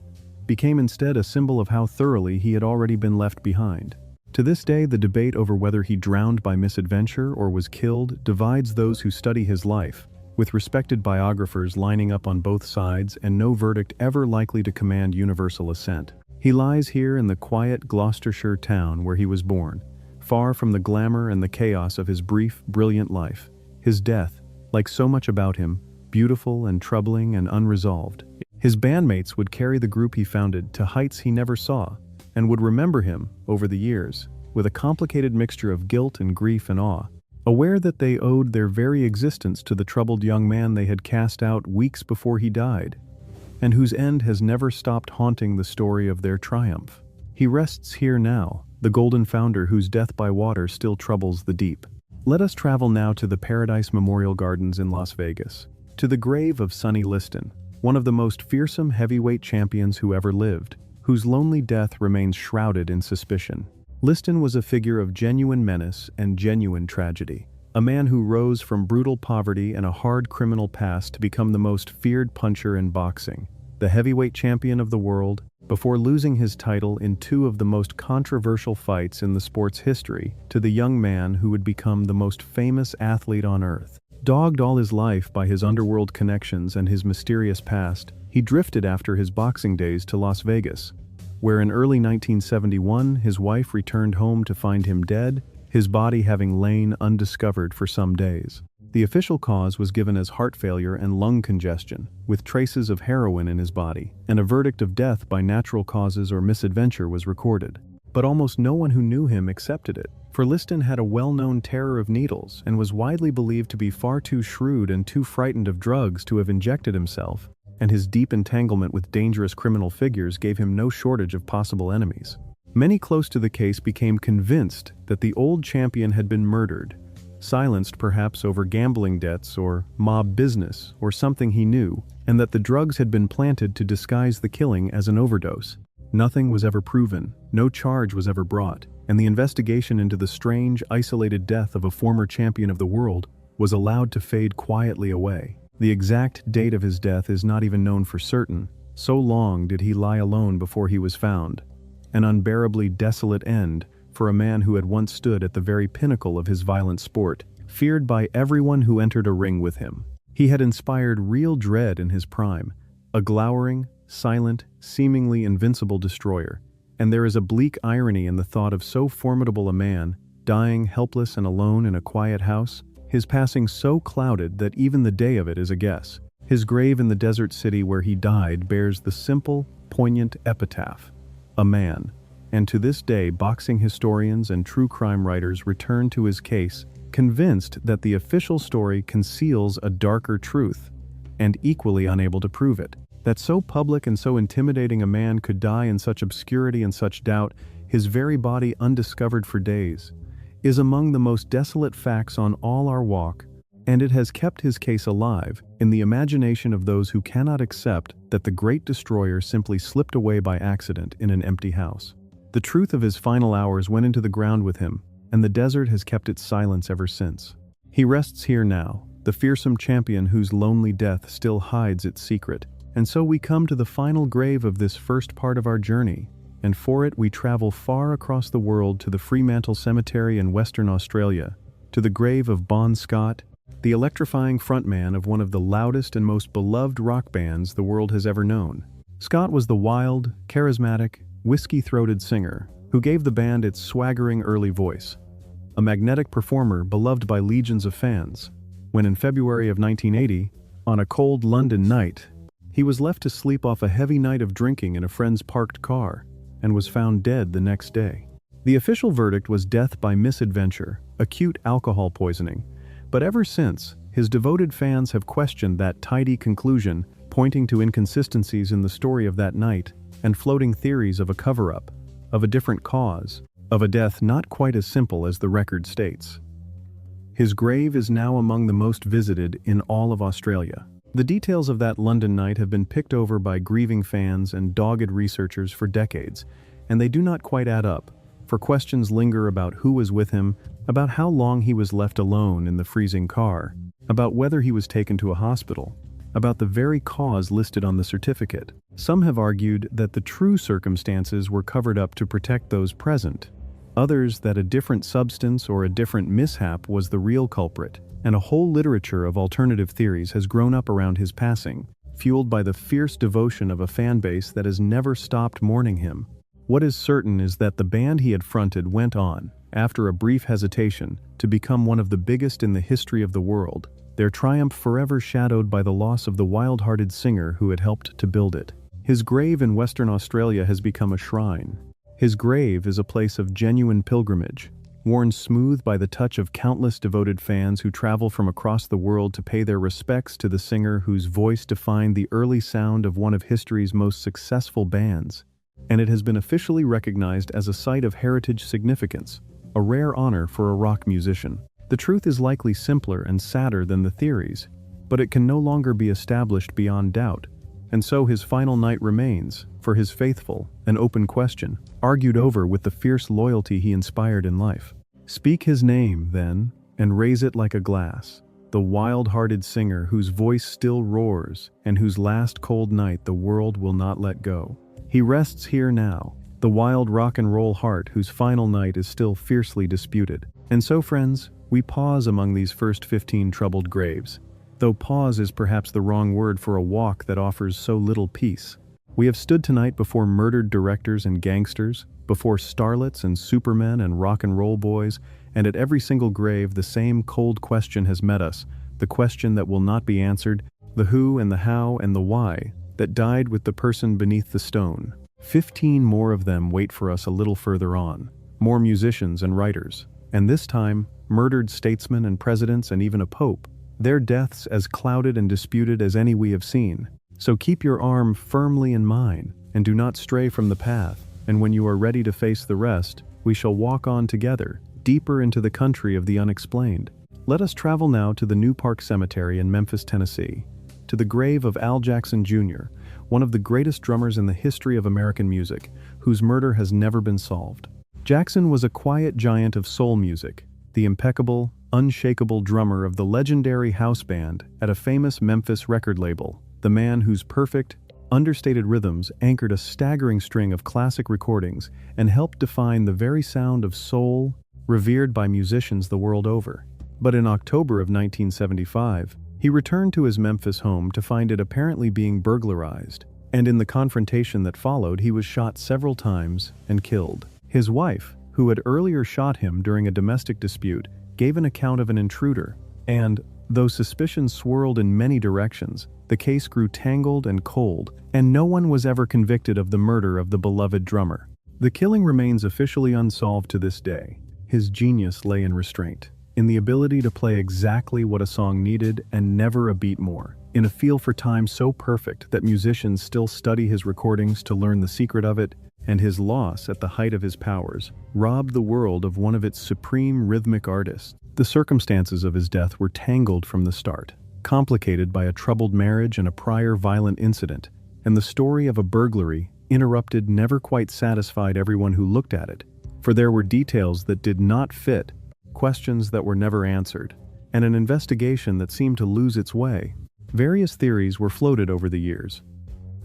became instead a symbol of how thoroughly he had already been left behind. To this day, the debate over whether he drowned by misadventure or was killed divides those who study his life, with respected biographers lining up on both sides and no verdict ever likely to command universal assent. He lies here in the quiet Gloucestershire town where he was born, far from the glamour and the chaos of his brief, brilliant life. His death, like so much about him, beautiful and troubling and unresolved. His bandmates would carry the group he founded to heights he never saw, and would remember him, over the years, with a complicated mixture of guilt and grief and awe, aware that they owed their very existence to the troubled young man they had cast out weeks before he died, and whose end has never stopped haunting the story of their triumph. He rests here now, the golden founder whose death by water still troubles the deep. Let us travel now to the Paradise Memorial Gardens in Las Vegas, to the grave of Sonny Liston, one of the most fearsome heavyweight champions who ever lived, whose lonely death remains shrouded in suspicion. Liston was a figure of genuine menace and genuine tragedy, a man who rose from brutal poverty and a hard criminal past to become the most feared puncher in boxing, the heavyweight champion of the world, before losing his title in 2 of the most controversial fights in the sport's history to the young man who would become the most famous athlete on earth. Dogged all his life by his underworld connections and his mysterious past, he drifted after his boxing days to Las Vegas, where in early 1971 his wife returned home to find him dead, his body having lain undiscovered for some days. The official cause was given as heart failure and lung congestion, with traces of heroin in his body, and a verdict of death by natural causes or misadventure was recorded. But almost no one who knew him accepted it, for Liston had a well-known terror of needles and was widely believed to be far too shrewd and too frightened of drugs to have injected himself, and his deep entanglement with dangerous criminal figures gave him no shortage of possible enemies. Many close to the case became convinced that the old champion had been murdered, silenced perhaps over gambling debts or mob business or something he knew, and that the drugs had been planted to disguise the killing as an overdose. Nothing was ever proven, no charge was ever brought, and the investigation into the strange, isolated death of a former champion of the world was allowed to fade quietly away. The exact date of his death is not even known for certain, so long did he lie alone before he was found. An unbearably desolate end for a man who had once stood at the very pinnacle of his violent sport, feared by everyone who entered a ring with him. He had inspired real dread in his prime, a glowering, silent, seemingly invincible destroyer, and there is a bleak irony in the thought of so formidable a man, dying helpless and alone in a quiet house, his passing so clouded that even the day of it is a guess. His grave in the desert city where he died bears the simple, poignant epitaph, "A Man," and to this day boxing historians and true crime writers return to his case convinced that the official story conceals a darker truth, and equally unable to prove it. That so public and so intimidating a man could die in such obscurity and such doubt, his very body undiscovered for days, is among the most desolate facts on all our walk, and it has kept his case alive in the imagination of those who cannot accept that the great destroyer simply slipped away by accident in an empty house. The truth of his final hours went into the ground with him, and the desert has kept its silence ever since. He rests here now, the fearsome champion whose lonely death still hides its secret. And so we come to the final grave of this first part of our journey, and for it we travel far across the world to the Fremantle Cemetery in Western Australia, to the grave of Bon Scott, the electrifying frontman of one of the loudest and most beloved rock bands the world has ever known. Scott was the wild, charismatic, whiskey-throated singer who gave the band its swaggering early voice, a magnetic performer beloved by legions of fans. When in February of 1980, on a cold London night, he was left to sleep off a heavy night of drinking in a friend's parked car, and was found dead the next day. The official verdict was death by misadventure, acute alcohol poisoning, but ever since, his devoted fans have questioned that tidy conclusion, pointing to inconsistencies in the story of that night, and floating theories of a cover-up, of a different cause, of a death not quite as simple as the record states. His grave is now among the most visited in all of Australia. The details of that London night have been picked over by grieving fans and dogged researchers for decades, and they do not quite add up, for questions linger about who was with him, about how long he was left alone in the freezing car, about whether he was taken to a hospital, about the very cause listed on the certificate. Some have argued that the true circumstances were covered up to protect those present, others that a different substance or a different mishap was the real culprit, and a whole literature of alternative theories has grown up around his passing, fueled by the fierce devotion of a fan base that has never stopped mourning him. What is certain is that the band he had fronted went on, after a brief hesitation, to become one of the biggest in the history of the world, their triumph forever shadowed by the loss of the wild-hearted singer who had helped to build it. His grave in Western Australia has become a shrine. His grave is a place of genuine pilgrimage, worn smooth by the touch of countless devoted fans who travel from across the world to pay their respects to the singer whose voice defined the early sound of one of history's most successful bands. And it has been officially recognized as a site of heritage significance, a rare honor for a rock musician. The truth is likely simpler and sadder than the theories, but it can no longer be established beyond doubt, and so his final night remains, for his faithful, an open question, argued over with the fierce loyalty he inspired in life. Speak his name, then, and raise it like a glass, the wild-hearted singer whose voice still roars, and whose last cold night the world will not let go. He rests here now, the wild rock and roll heart whose final night is still fiercely disputed. And so, friends, we pause among these first 15 troubled graves, though pause is perhaps the wrong word for a walk that offers so little peace. We have stood tonight before murdered directors and gangsters, before starlets and supermen and rock and roll boys, and at every single grave the same cold question has met us, the question that will not be answered, the who and the how and the why, that died with the person beneath the stone. 15 more of them wait for us a little further on, more musicians and writers, and this time, murdered statesmen and presidents and even a pope, their deaths as clouded and disputed as any we have seen. So keep your arm firmly in mine, and do not stray from the path, and when you are ready to face the rest, we shall walk on together, deeper into the country of the unexplained. Let us travel now to the New Park Cemetery in Memphis, Tennessee, to the grave of Al Jackson Jr., one of the greatest drummers in the history of American music, whose murder has never been solved. Jackson was a quiet giant of soul music, the impeccable, unshakable drummer of the legendary house band at a famous Memphis record label, the man whose perfect, understated rhythms anchored a staggering string of classic recordings and helped define the very sound of soul, revered by musicians the world over. But in October of 1975, he returned to his Memphis home to find it apparently being burglarized, and in the confrontation that followed, he was shot several times and killed. His wife, who had earlier shot him during a domestic dispute, gave an account of an intruder, and, though suspicions swirled in many directions, the case grew tangled and cold, and no one was ever convicted of the murder of the beloved drummer. The killing remains officially unsolved to this day. His genius lay in restraint. in the ability to play exactly what a song needed and never a beat more, in a feel for time so perfect that musicians still study his recordings to learn the secret of it, and his loss at the height of his powers robbed the world of one of its supreme rhythmic artists. The circumstances of his death were tangled from the start, complicated by a troubled marriage and a prior violent incident, and the story of a burglary interrupted never quite satisfied everyone who looked at it, for there were details that did not fit, questions that were never answered, and an investigation that seemed to lose its way. Various theories were floated over the years,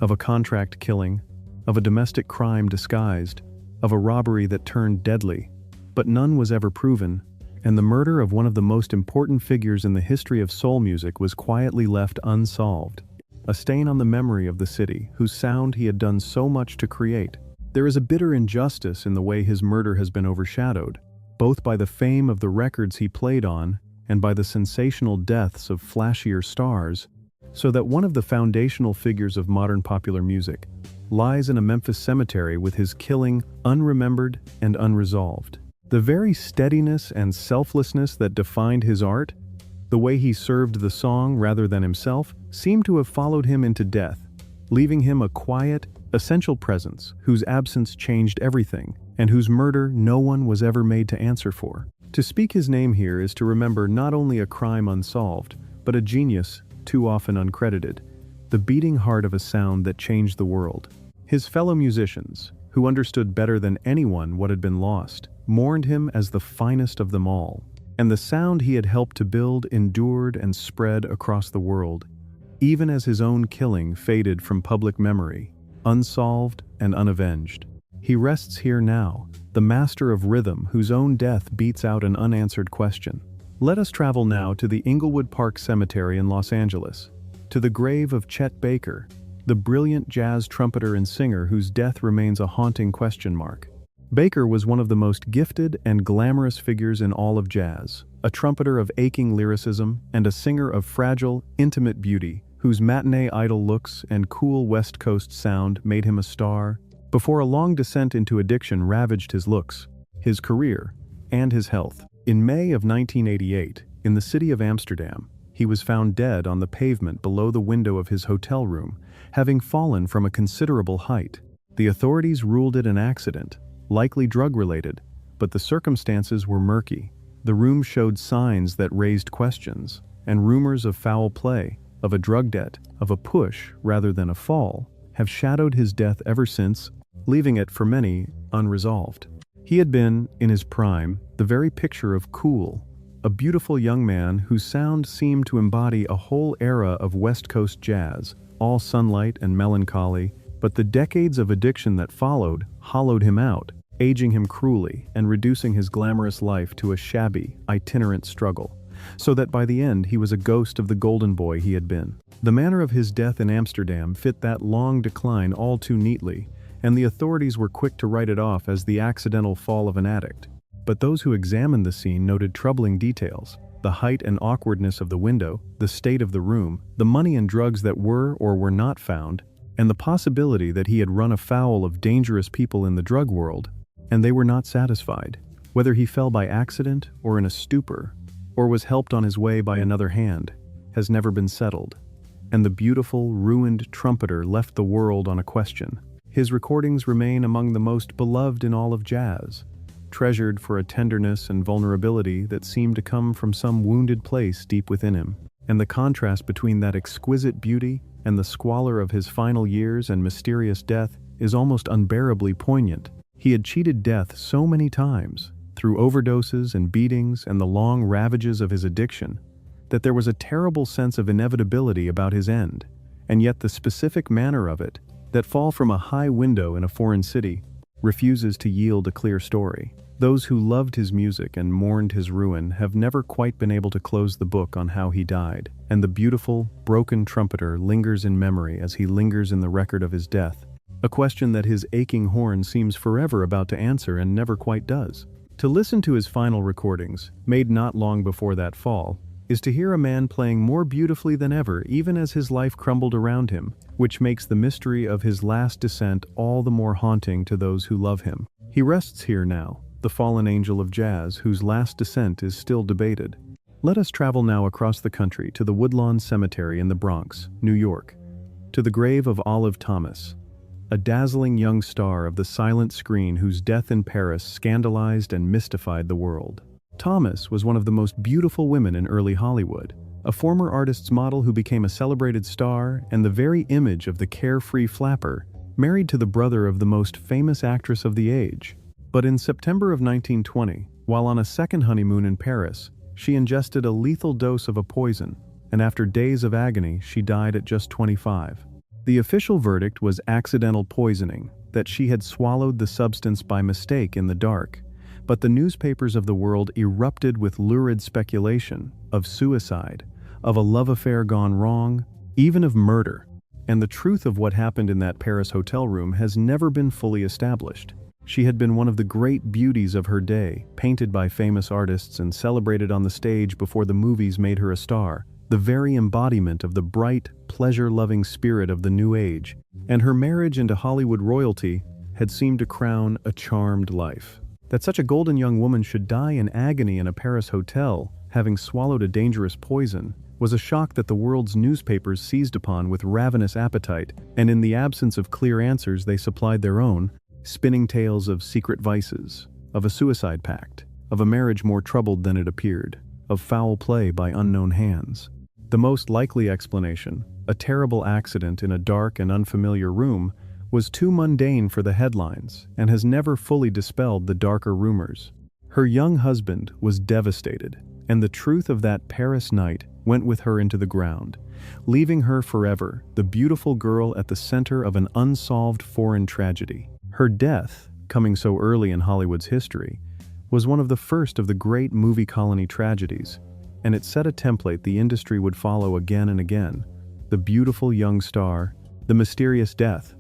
of a contract killing, of a domestic crime disguised, of a robbery that turned deadly, but none was ever proven, and the murder of one of the most important figures in the history of soul music was quietly left unsolved, a stain on the memory of the city whose sound he had done so much to create. There is a bitter injustice in the way his murder has been overshadowed, both by the fame of the records he played on and by the sensational deaths of flashier stars, so that one of the foundational figures of modern popular music lies in a Memphis cemetery with his killing unremembered and unresolved. The very steadiness and selflessness that defined his art, the way he served the song rather than himself, seemed to have followed him into death, leaving him a quiet, essential presence whose absence changed everything, and whose murder no one was ever made to answer for. To speak his name here is to remember not only a crime unsolved, but a genius too often uncredited, the beating heart of a sound that changed the world. His fellow musicians, who understood better than anyone what had been lost, mourned him as the finest of them all, and the sound he had helped to build endured and spread across the world, even as his own killing faded from public memory, unsolved and unavenged. He rests here now, the master of rhythm whose own death beats out an unanswered question. Let us travel now to the Inglewood Park Cemetery in Los Angeles, to the grave of Chet Baker, the brilliant jazz trumpeter and singer whose death remains a haunting question mark. Baker was one of the most gifted and glamorous figures in all of jazz, a trumpeter of aching lyricism and a singer of fragile, intimate beauty, whose matinee idol looks and cool West Coast sound made him a star, before a long descent into addiction ravaged his looks, his career, and his health. In May of 1988, in the city of Amsterdam, he was found dead on the pavement below the window of his hotel room, having fallen from a considerable height. The authorities ruled it an accident, likely drug-related, but the circumstances were murky. The room showed signs that raised questions, and rumors of foul play, of a drug debt, of a push rather than a fall, have shadowed his death ever since, leaving it, for many, unresolved. He had been, in his prime, the very picture of cool, a beautiful young man whose sound seemed to embody a whole era of West Coast jazz, all sunlight and melancholy, but the decades of addiction that followed hollowed him out, aging him cruelly and reducing his glamorous life to a shabby, itinerant struggle, so that by the end he was a ghost of the golden boy he had been. The manner of his death in Amsterdam fit that long decline all too neatly, and the authorities were quick to write it off as the accidental fall of an addict. But those who examined the scene noted troubling details: the height and awkwardness of the window, the state of the room, the money and drugs that were or were not found, and the possibility that he had run afoul of dangerous people in the drug world, and they were not satisfied. Whether he fell by accident or in a stupor, or was helped on his way by another hand, has never been settled, and the beautiful, ruined trumpeter left the world on a question. His recordings remain among the most beloved in all of jazz, treasured for a tenderness and vulnerability that seemed to come from some wounded place deep within him. And the contrast between that exquisite beauty and the squalor of his final years and mysterious death is almost unbearably poignant. He had cheated death so many times, through overdoses and beatings and the long ravages of his addiction, that there was a terrible sense of inevitability about his end, and yet the specific manner of it, that fall from a high window in a foreign city, refuses to yield a clear story. Those who loved his music and mourned his ruin have never quite been able to close the book on how he died, and the beautiful, broken trumpeter lingers in memory as he lingers in the record of his death, a question that his aching horn seems forever about to answer and never quite does. To listen to his final recordings, made not long before that fall, is to hear a man playing more beautifully than ever even as his life crumbled around him, which makes the mystery of his last descent all the more haunting to those who love him. He rests here now, the the fallen angel of jazz whose last descent is still debated. Let us travel now across the country to the Woodlawn Cemetery in the Bronx, New York, to the grave of Olive Thomas, a dazzling young star of the silent screen whose death in Paris scandalized and mystified the world. Thomas was one of the most beautiful women in early Hollywood, a former artist's model who became a celebrated star and the very image of the carefree flapper, married to the brother of the most famous actress of the age. But in September of 1920, while on a second honeymoon in Paris, she ingested a lethal dose of a poison, and after days of agony, she died at just 25. The official verdict was accidental poisoning, that she had swallowed the substance by mistake in the dark, but the newspapers of the world erupted with lurid speculation of suicide, of a love affair gone wrong, even of murder, and the truth of what happened in that Paris hotel room has never been fully established. She had been one of the great beauties of her day, painted by famous artists and celebrated on the stage before the movies made her a star, the very embodiment of the bright, pleasure-loving spirit of the new age, and her marriage into Hollywood royalty had seemed to crown a charmed life. That such a golden young woman should die in agony in a Paris hotel, having swallowed a dangerous poison, was a shock that the world's newspapers seized upon with ravenous appetite, and in the absence of clear answers they supplied their own, spinning tales of secret vices, of a suicide pact, of a marriage more troubled than it appeared, of foul play by unknown hands. The most likely explanation, a terrible accident in a dark and unfamiliar room, was too mundane for the headlines and has never fully dispelled the darker rumors. Her young husband was devastated, and the truth of that Paris night went with her into the ground, leaving her forever the beautiful girl at the center of an unsolved foreign tragedy. Her death, coming so early in Hollywood's history, was one of the first of the great movie colony tragedies, and it set a template the industry would follow again and again. The beautiful young star, the mysterious death,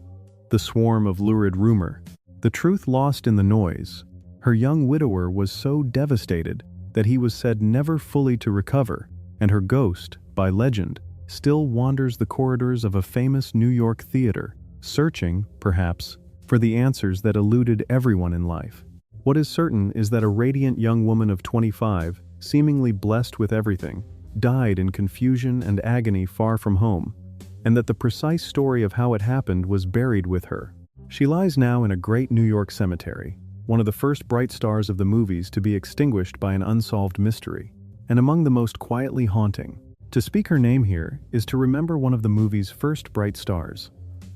the swarm of lurid rumor, the truth lost in the noise. Her young widower was so devastated that he was said never fully to recover, and her ghost, by legend, still wanders the corridors of a famous New York theater, searching, perhaps, for the answers that eluded everyone in life. What is certain is that a radiant young woman of 25, seemingly blessed with everything, died in confusion and agony far from home, and that the precise story of how it happened was buried with her. She lies now in a great New York cemetery, one of the first bright stars of the movies to be extinguished by an unsolved mystery, and among the most quietly haunting. To speak her name here is to remember one of the movie's first bright stars,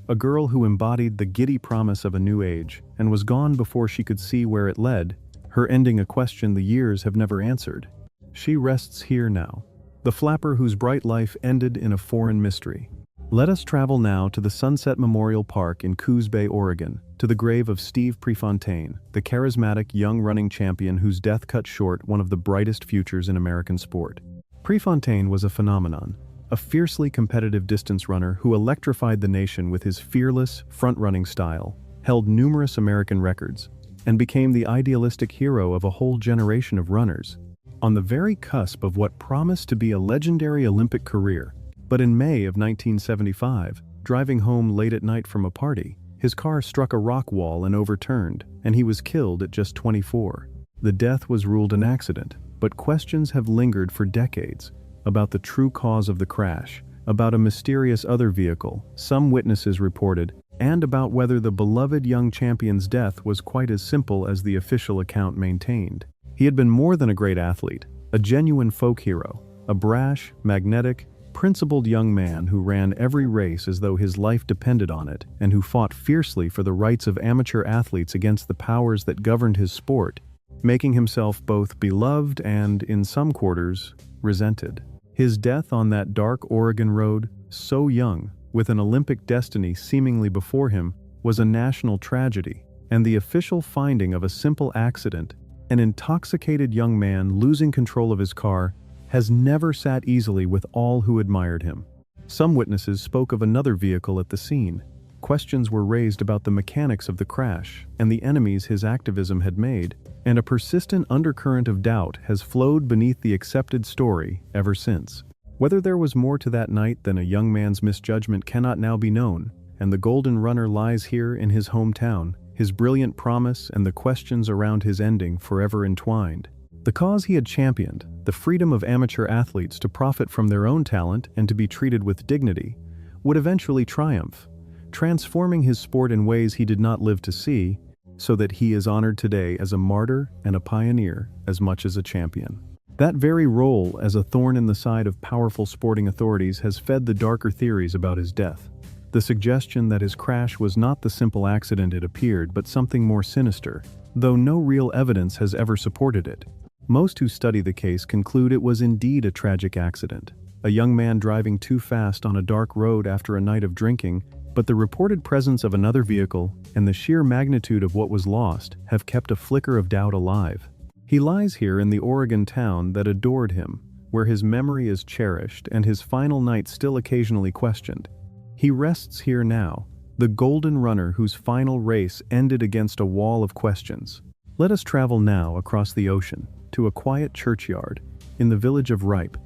a girl who embodied the giddy promise of a new age and was gone before she could see where it led, her ending a question the years have never answered. She rests here now, the flapper whose bright life ended in a foreign mystery. Let us travel now to the Sunset Memorial Park in Coos Bay, Oregon, to the grave of Steve Prefontaine, the charismatic young running champion whose death cut short one of the brightest futures in American sport. Prefontaine was a phenomenon, a fiercely competitive distance runner who electrified the nation with his fearless, front-running style, held numerous American records, and became the idealistic hero of a whole generation of runners. On the very cusp of what promised to be a legendary Olympic career, but in May of 1975, driving home late at night from a party, his car struck a rock wall and overturned, and he was killed at just 24. The death was ruled an accident, but questions have lingered for decades about the true cause of the crash, about a mysterious other vehicle, some witnesses reported, and about whether the beloved young champion's death was quite as simple as the official account maintained. He had been more than a great athlete, a genuine folk hero, a brash, magnetic, principled young man who ran every race as though his life depended on it, and who fought fiercely for the rights of amateur athletes against the powers that governed his sport, making himself both beloved and, in some quarters, resented. His death on that dark Oregon road, so young, with an Olympic destiny seemingly before him, was a national tragedy, and the official finding of a simple accident, an intoxicated young man losing control of his car, has never sat easily with all who admired him. Some witnesses spoke of another vehicle at the scene. Questions were raised about the mechanics of the crash and the enemies his activism had made, and a persistent undercurrent of doubt has flowed beneath the accepted story ever since. Whether there was more to that night than a young man's misjudgment cannot now be known, and the Golden Runner lies here in his hometown, his brilliant promise and the questions around his ending forever entwined. The cause he had championed, the freedom of amateur athletes to profit from their own talent and to be treated with dignity, would eventually triumph, transforming his sport in ways he did not live to see, so that he is honored today as a martyr and a pioneer as much as a champion. That very role as a thorn in the side of powerful sporting authorities has fed the darker theories about his death. The suggestion that his crash was not the simple accident it appeared but something more sinister, though no real evidence has ever supported it. Most who study the case conclude it was indeed a tragic accident, a young man driving too fast on a dark road after a night of drinking, but the reported presence of another vehicle and the sheer magnitude of what was lost have kept a flicker of doubt alive. He lies here in the Oregon town that adored him, where his memory is cherished and his final night still occasionally questioned. He rests here now, the golden runner whose final race ended against a wall of questions. Let us travel now across the ocean, to a quiet churchyard, in the village of Ripe,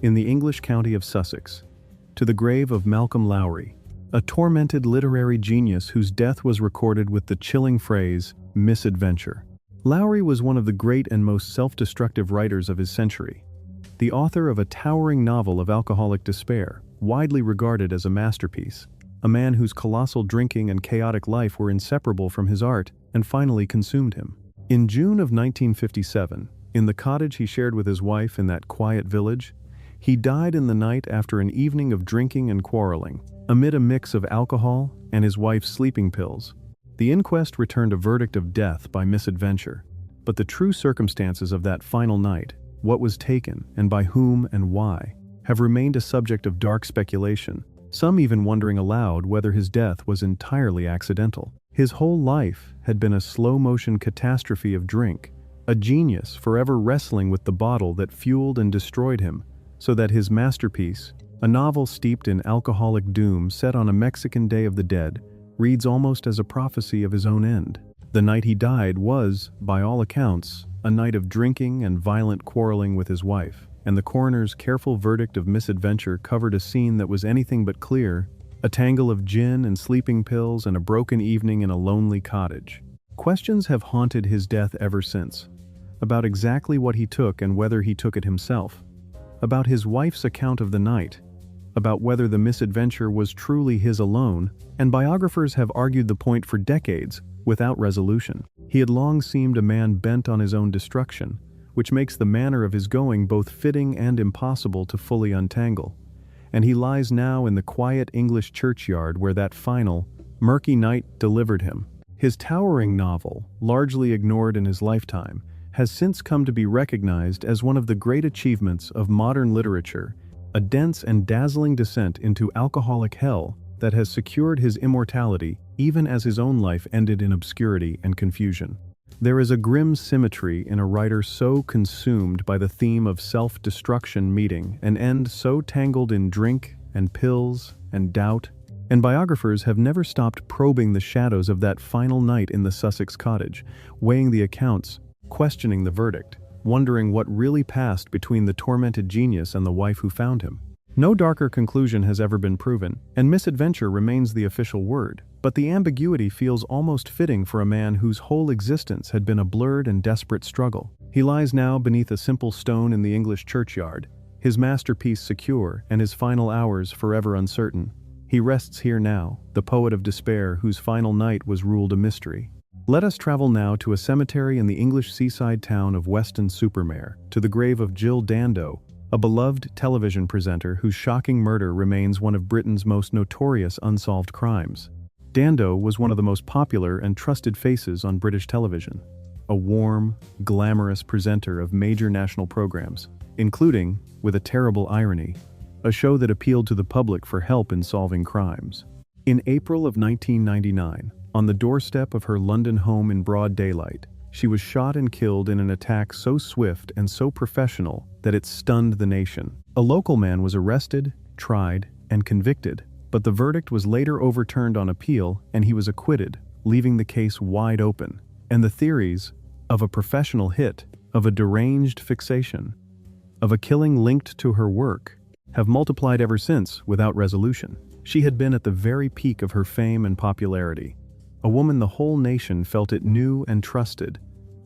in the English county of Sussex, to the grave of Malcolm Lowry, a tormented literary genius whose death was recorded with the chilling phrase, misadventure. Lowry was one of the great and most self-destructive writers of his century, the author of a towering novel of alcoholic despair, widely regarded as a masterpiece, a man whose colossal drinking and chaotic life were inseparable from his art and finally consumed him. In June of 1957, in the cottage he shared with his wife in that quiet village, he died in the night after an evening of drinking and quarreling, amid a mix of alcohol and his wife's sleeping pills. The inquest returned a verdict of death by misadventure, but the true circumstances of that final night, what was taken and by whom and why, have remained a subject of dark speculation, some even wondering aloud whether his death was entirely accidental. His whole life had been a slow-motion catastrophe of drink, a genius forever wrestling with the bottle that fueled and destroyed him, so that his masterpiece, a novel steeped in alcoholic doom set on a Mexican Day of the Dead, reads almost as a prophecy of his own end. The night he died was, by all accounts, a night of drinking and violent quarreling with his wife, and the coroner's careful verdict of misadventure covered a scene that was anything but clear, a tangle of gin and sleeping pills and a broken evening in a lonely cottage. Questions have haunted his death ever since, about exactly what he took and whether he took it himself, about his wife's account of the night, about whether the misadventure was truly his alone, and biographers have argued the point for decades, without resolution. He had long seemed a man bent on his own destruction, which makes the manner of his going both fitting and impossible to fully untangle. And he lies now in the quiet English churchyard where that final, murky night delivered him. His towering novel, largely ignored in his lifetime, has since come to be recognized as one of the great achievements of modern literature, a dense and dazzling descent into alcoholic hell that has secured his immortality even as his own life ended in obscurity and confusion. There is a grim symmetry in a writer so consumed by the theme of self-destruction meeting an end so tangled in drink and pills and doubt, and biographers have never stopped probing the shadows of that final night in the Sussex cottage, weighing the accounts, questioning the verdict, wondering what really passed between the tormented genius and the wife who found him. No darker conclusion has ever been proven, and misadventure remains the official word, but the ambiguity feels almost fitting for a man whose whole existence had been a blurred and desperate struggle. He lies now beneath a simple stone in the English churchyard, his masterpiece secure and his final hours forever uncertain. He rests here now, the poet of despair whose final night was ruled a mystery. Let us travel now to a cemetery in the English seaside town of Weston-super-Mare, to the grave of Jill Dando, a beloved television presenter whose shocking murder remains one of Britain's most notorious unsolved crimes. Dando was one of the most popular and trusted faces on British television, a warm, glamorous presenter of major national programs, including, with a terrible irony, a show that appealed to the public for help in solving crimes. In April of 1999, on the doorstep of her London home in broad daylight, she was shot and killed in an attack so swift and so professional that it stunned the nation. A local man was arrested, tried, and convicted, but the verdict was later overturned on appeal and he was acquitted, leaving the case wide open. And the theories of a professional hit, of a deranged fixation, of a killing linked to her work, have multiplied ever since without resolution. She had been at the very peak of her fame and popularity, a woman the whole nation felt it knew and trusted,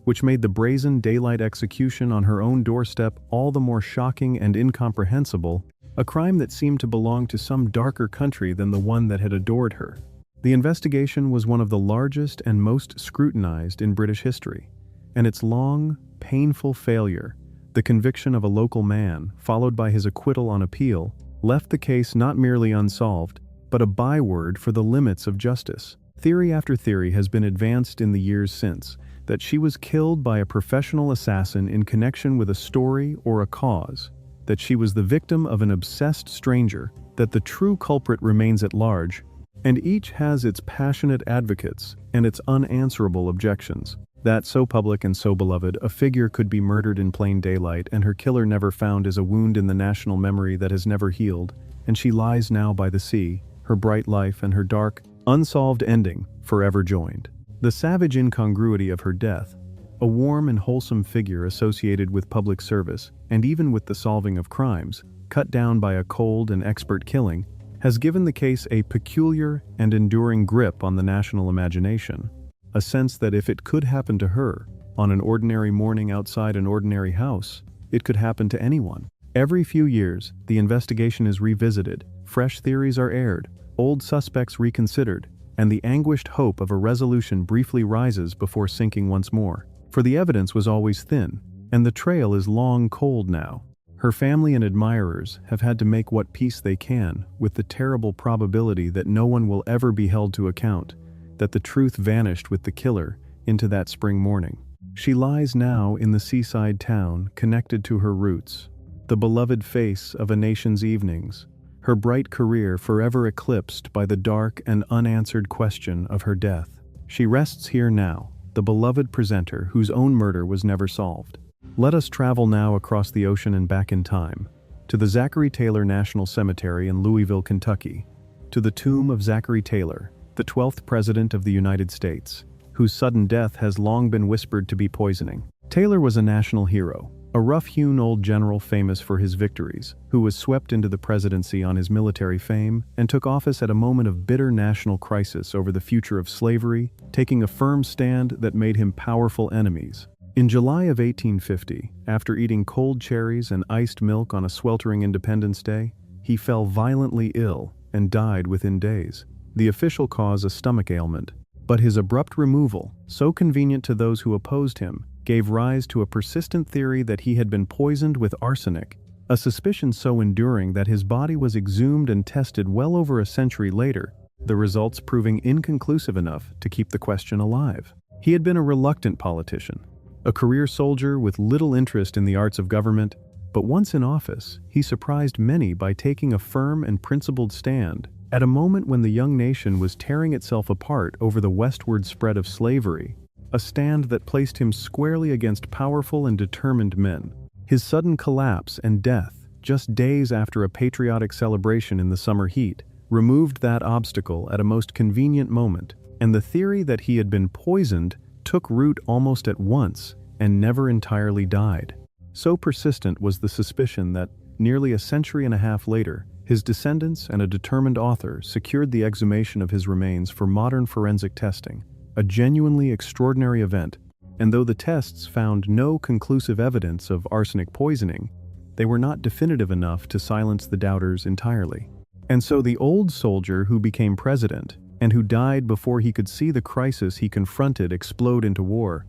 which made the brazen daylight execution on her own doorstep all the more shocking and incomprehensible, a crime that seemed to belong to some darker country than the one that had adored her. The investigation was one of the largest and most scrutinized in British history, and its long, painful failure, the conviction of a local man, followed by his acquittal on appeal, left the case not merely unsolved, but a byword for the limits of justice. Theory after theory has been advanced in the years since, that she was killed by a professional assassin in connection with a story or a cause, that she was the victim of an obsessed stranger, that the true culprit remains at large, and each has its passionate advocates and its unanswerable objections. That so public and so beloved, a figure could be murdered in plain daylight and her killer never found is a wound in the national memory that has never healed, and she lies now by the sea, her bright life and her dark, unsolved ending forever joined. The savage incongruity of her death, a warm and wholesome figure associated with public service and even with the solving of crimes, cut down by a cold and expert killing, has given the case a peculiar and enduring grip on the national imagination, a sense that if it could happen to her, on an ordinary morning outside an ordinary house, it could happen to anyone. Every few years, the investigation is revisited, fresh theories are aired, old suspects reconsidered, and the anguished hope of a resolution briefly rises before sinking once more. For the evidence was always thin, and the trail is long cold now. Her family and admirers have had to make what peace they can with the terrible probability that no one will ever be held to account, that the truth vanished with the killer into that spring morning. She lies now in the seaside town connected to her roots, the beloved face of a nation's evenings, her bright career forever eclipsed by the dark and unanswered question of her death. She rests here now, the beloved presenter whose own murder was never solved. Let us travel now across the ocean and back in time, to the Zachary Taylor National Cemetery in Louisville, Kentucky, to the tomb of Zachary Taylor, the 12th President of the United States, whose sudden death has long been whispered to be poisoning. Taylor was a national hero, a rough-hewn old general famous for his victories, who was swept into the presidency on his military fame and took office at a moment of bitter national crisis over the future of slavery, taking a firm stand that made him powerful enemies. In July of 1850, after eating cold cherries and iced milk on a sweltering Independence Day, he fell violently ill and died within days. The official cause a stomach ailment, but his abrupt removal, so convenient to those who opposed him, gave rise to a persistent theory that he had been poisoned with arsenic, a suspicion so enduring that his body was exhumed and tested well over a century later, the results proving inconclusive enough to keep the question alive. He had been a reluctant politician, a career soldier with little interest in the arts of government, but once in office, he surprised many by taking a firm and principled stand at a moment when the young nation was tearing itself apart over the westward spread of slavery, a stand that placed him squarely against powerful and determined men. His sudden collapse and death, just days after a patriotic celebration in the summer heat, removed that obstacle at a most convenient moment, and the theory that he had been poisoned took root almost at once and never entirely died. So persistent was the suspicion that, nearly a century and a half later, his descendants and a determined author secured the exhumation of his remains for modern forensic testing, a genuinely extraordinary event, and though the tests found no conclusive evidence of arsenic poisoning, they were not definitive enough to silence the doubters entirely. And so the old soldier who became president, and who died before he could see the crisis he confronted explode into war,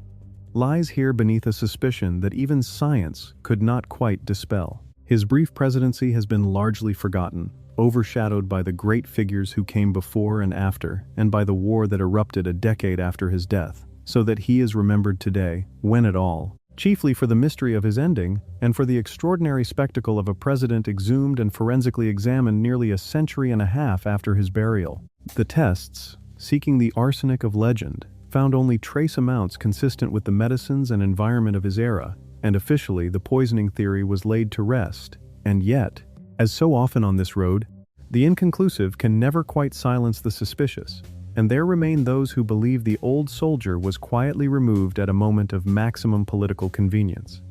lies here beneath a suspicion that even science could not quite dispel. His brief presidency has been largely forgotten, overshadowed by the great figures who came before and after, and by the war that erupted a decade after his death, so that he is remembered today, when at all, chiefly for the mystery of his ending, and for the extraordinary spectacle of a president exhumed and forensically examined nearly a century and a half after his burial. The tests, seeking the arsenic of legend, found only trace amounts consistent with the medicines and environment of his era, and officially the poisoning theory was laid to rest. And yet, as so often on this road, the inconclusive can never quite silence the suspicious, and there remain those who believe the old soldier was quietly removed at a moment of maximum political convenience.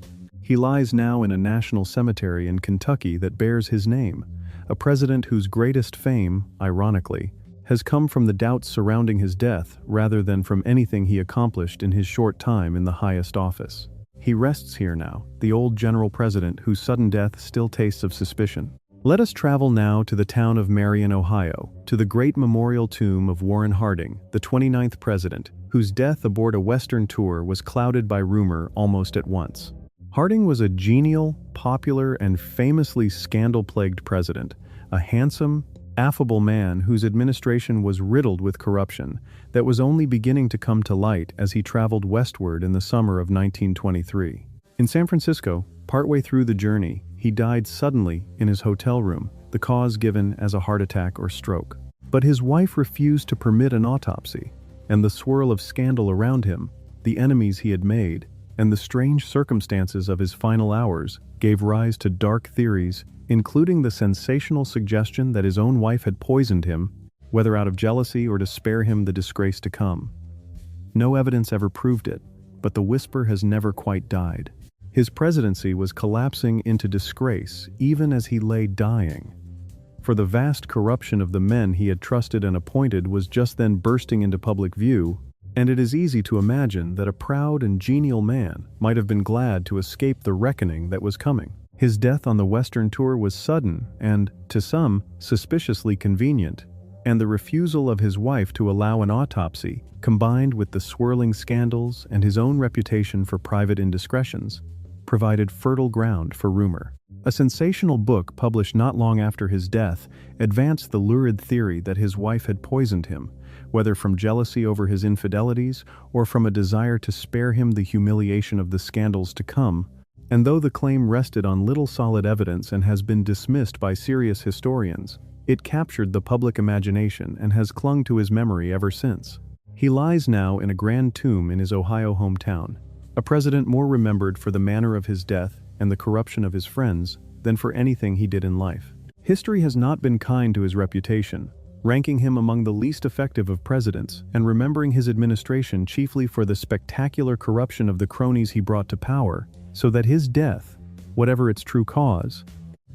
He lies now in a national cemetery in Kentucky that bears his name, a president whose greatest fame, ironically, has come from the doubts surrounding his death rather than from anything he accomplished in his short time in the highest office. He rests here now, the old general president whose sudden death still tastes of suspicion. Let us travel now to the town of Marion, Ohio, to the great memorial tomb of Warren Harding, the 29th president, whose death aboard a Western tour was clouded by rumor almost at once. Harding was a genial, popular, and famously scandal-plagued president, a handsome, affable man whose administration was riddled with corruption that was only beginning to come to light as he traveled westward in the summer of 1923. In San Francisco, partway through the journey, he died suddenly in his hotel room, the cause given as a heart attack or stroke. But his wife refused to permit an autopsy, and the swirl of scandal around him, the enemies he had made, and the strange circumstances of his final hours gave rise to dark theories, including the sensational suggestion that his own wife had poisoned him, whether out of jealousy or to spare him the disgrace to come. No evidence ever proved it, but the whisper has never quite died. His presidency was collapsing into disgrace even as he lay dying. For the vast corruption of the men he had trusted and appointed was just then bursting into public view, and it is easy to imagine that a proud and genial man might have been glad to escape the reckoning that was coming. His death on the Western tour was sudden and, to some, suspiciously convenient, and the refusal of his wife to allow an autopsy, combined with the swirling scandals and his own reputation for private indiscretions, provided fertile ground for rumor. A sensational book published not long after his death advanced the lurid theory that his wife had poisoned him, whether from jealousy over his infidelities or from a desire to spare him the humiliation of the scandals to come. And though the claim rested on little solid evidence and has been dismissed by serious historians, it captured the public imagination and has clung to his memory ever since. He lies now in a grand tomb in his Ohio hometown, a president more remembered for the manner of his death and the corruption of his friends than for anything he did in life. History has not been kind to his reputation, ranking him among the least effective of presidents and remembering his administration chiefly for the spectacular corruption of the cronies he brought to power, so that his death, whatever its true cause,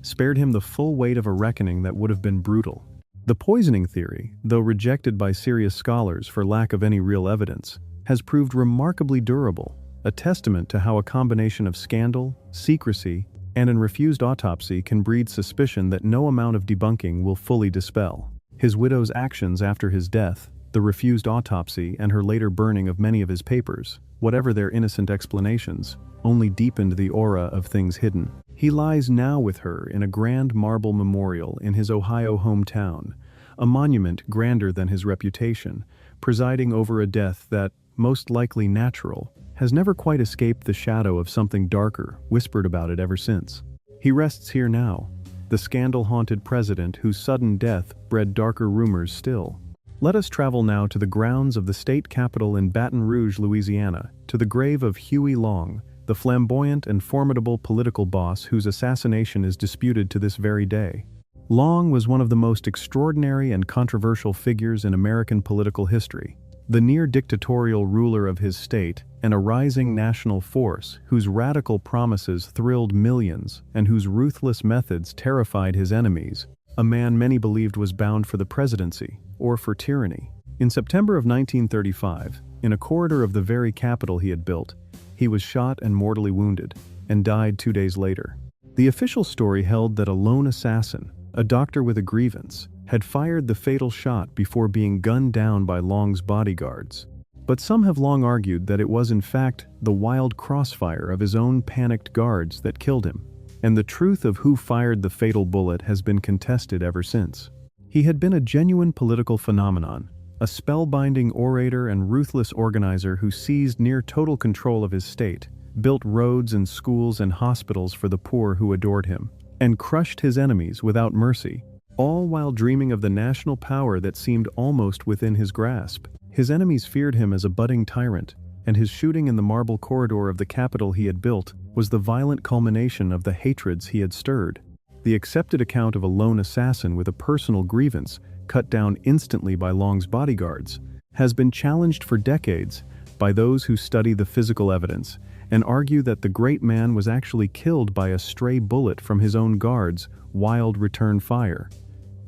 spared him the full weight of a reckoning that would have been brutal. The poisoning theory, though rejected by serious scholars for lack of any real evidence, has proved remarkably durable, a testament to how a combination of scandal, secrecy, and an refused autopsy can breed suspicion that no amount of debunking will fully dispel. His widow's actions after his death, the refused autopsy and her later burning of many of his papers, whatever their innocent explanations, only deepened the aura of things hidden. He lies now with her in a grand marble memorial in his Ohio hometown, a monument grander than his reputation, presiding over a death that, most likely natural, has never quite escaped the shadow of something darker whispered about it ever since. He rests here now, the scandal-haunted president whose sudden death bred darker rumors still. Let us travel now to the grounds of the state capitol in Baton Rouge, Louisiana, to the grave of Huey Long, the flamboyant and formidable political boss whose assassination is disputed to this very day. Long was one of the most extraordinary and controversial figures in American political history, the near-dictatorial ruler of his state, and a rising national force whose radical promises thrilled millions and whose ruthless methods terrified his enemies, a man many believed was bound for the presidency, or for tyranny. In September of 1935, in a corridor of the very capitol he had built, he was shot and mortally wounded, and died 2 days later. The official story held that a lone assassin, a doctor with a grievance, had fired the fatal shot before being gunned down by Long's bodyguards. But some have long argued that it was in fact the wild crossfire of his own panicked guards that killed him, and the truth of who fired the fatal bullet has been contested ever since. He had been a genuine political phenomenon, a spellbinding orator and ruthless organizer who seized near total control of his state, built roads and schools and hospitals for the poor who adored him, and crushed his enemies without mercy, all while dreaming of the national power that seemed almost within his grasp. His enemies feared him as a budding tyrant, and his shooting in the marble corridor of the capitol he had built was the violent culmination of the hatreds he had stirred. The accepted account of a lone assassin with a personal grievance, cut down instantly by Long's bodyguards, has been challenged for decades by those who study the physical evidence and argue that the great man was actually killed by a stray bullet from his own guards' wild return fire.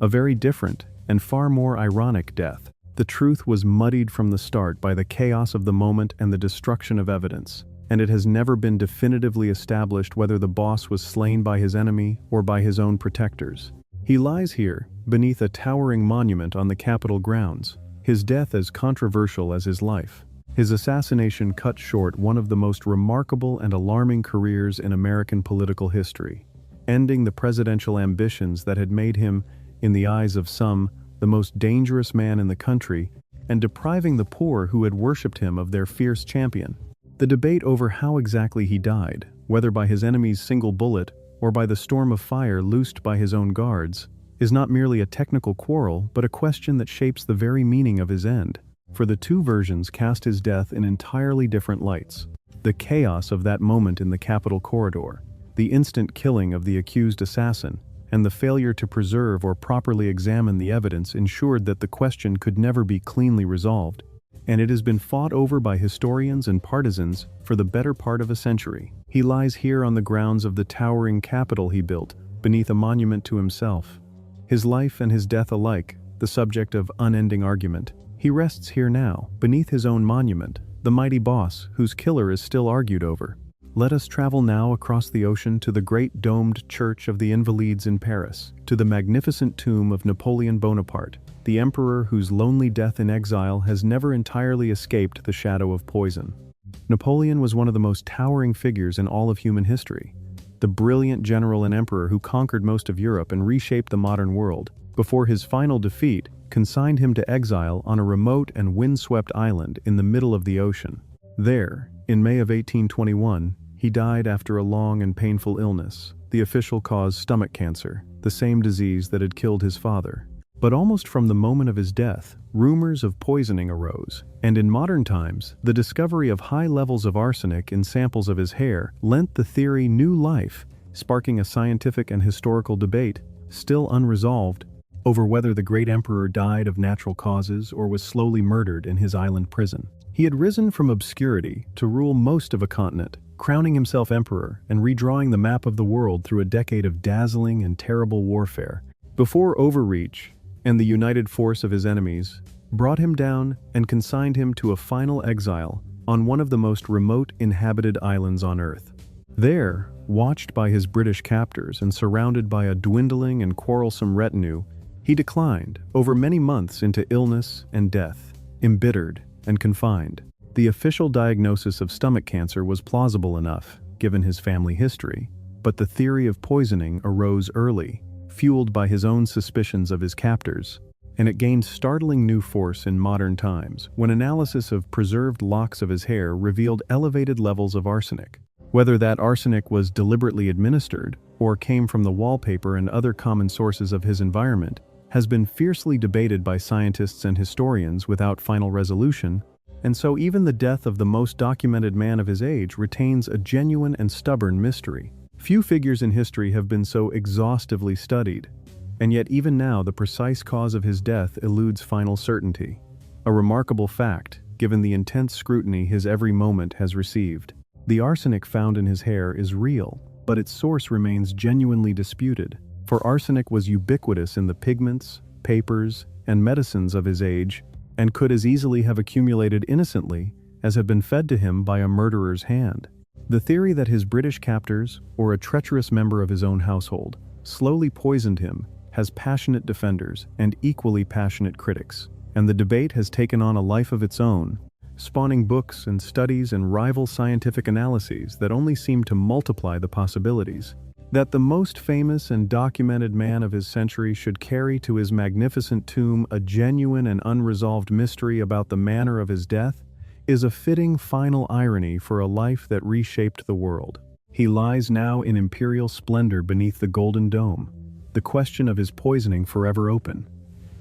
A very different and far more ironic death. The truth was muddied from the start by the chaos of the moment and the destruction of evidence, and it has never been definitively established whether the boss was slain by his enemy or by his own protectors. He lies here, beneath a towering monument on the Capitol grounds, his death as controversial as his life. His assassination cut short one of the most remarkable and alarming careers in American political history, ending the presidential ambitions that had made him, in the eyes of some, the most dangerous man in the country, and depriving the poor who had worshipped him of their fierce champion. The debate over how exactly he died, whether by his enemy's single bullet or by the storm of fire loosed by his own guards, is not merely a technical quarrel but a question that shapes the very meaning of his end. For the two versions cast his death in entirely different lights. The chaos of that moment in the Capitol corridor, the instant killing of the accused assassin, and the failure to preserve or properly examine the evidence ensured that the question could never be cleanly resolved, and it has been fought over by historians and partisans for the better part of a century. He lies here on the grounds of the towering Capitol he built, beneath a monument to himself. His life and his death alike, the subject of unending argument. He rests here now, beneath his own monument, the mighty boss whose killer is still argued over. Let us travel now across the ocean to the great domed Church of the Invalides in Paris, to the magnificent tomb of Napoleon Bonaparte, the emperor whose lonely death in exile has never entirely escaped the shadow of poison. Napoleon was one of the most towering figures in all of human history, the brilliant general and emperor who conquered most of Europe and reshaped the modern world, before his final defeat consigned him to exile on a remote and windswept island in the middle of the ocean. There, in May of 1821, he died after a long and painful illness, the official cause stomach cancer, the same disease that had killed his father. But almost from the moment of his death, rumors of poisoning arose, and in modern times, the discovery of high levels of arsenic in samples of his hair lent the theory new life, sparking a scientific and historical debate, still unresolved, over whether the great emperor died of natural causes or was slowly murdered in his island prison. He had risen from obscurity to rule most of a continent, crowning himself emperor and redrawing the map of the world through a decade of dazzling and terrible warfare, before overreach and the united force of his enemies brought him down and consigned him to a final exile on one of the most remote inhabited islands on Earth. There, watched by his British captors and surrounded by a dwindling and quarrelsome retinue, he declined over many months into illness and death, embittered and confined. The official diagnosis of stomach cancer was plausible enough, given his family history, but the theory of poisoning arose early, fueled by his own suspicions of his captors, and it gained startling new force in modern times when analysis of preserved locks of his hair revealed elevated levels of arsenic. Whether that arsenic was deliberately administered or came from the wallpaper and other common sources of his environment has been fiercely debated by scientists and historians without final resolution, and so even the death of the most documented man of his age retains a genuine and stubborn mystery. Few figures in history have been so exhaustively studied, and yet even now the precise cause of his death eludes final certainty. A remarkable fact, given the intense scrutiny his every moment has received. The arsenic found in his hair is real, but its source remains genuinely disputed, for arsenic was ubiquitous in the pigments, papers, and medicines of his age, and could as easily have accumulated innocently as have been fed to him by a murderer's hand. The theory that his British captors, or a treacherous member of his own household, slowly poisoned him has passionate defenders and equally passionate critics, and the debate has taken on a life of its own, spawning books and studies and rival scientific analyses that only seem to multiply the possibilities. That the most famous and documented man of his century should carry to his magnificent tomb a genuine and unresolved mystery about the manner of his death is a fitting final irony for a life that reshaped the world. He lies now in imperial splendor beneath the Golden Dome, the question of his poisoning forever open.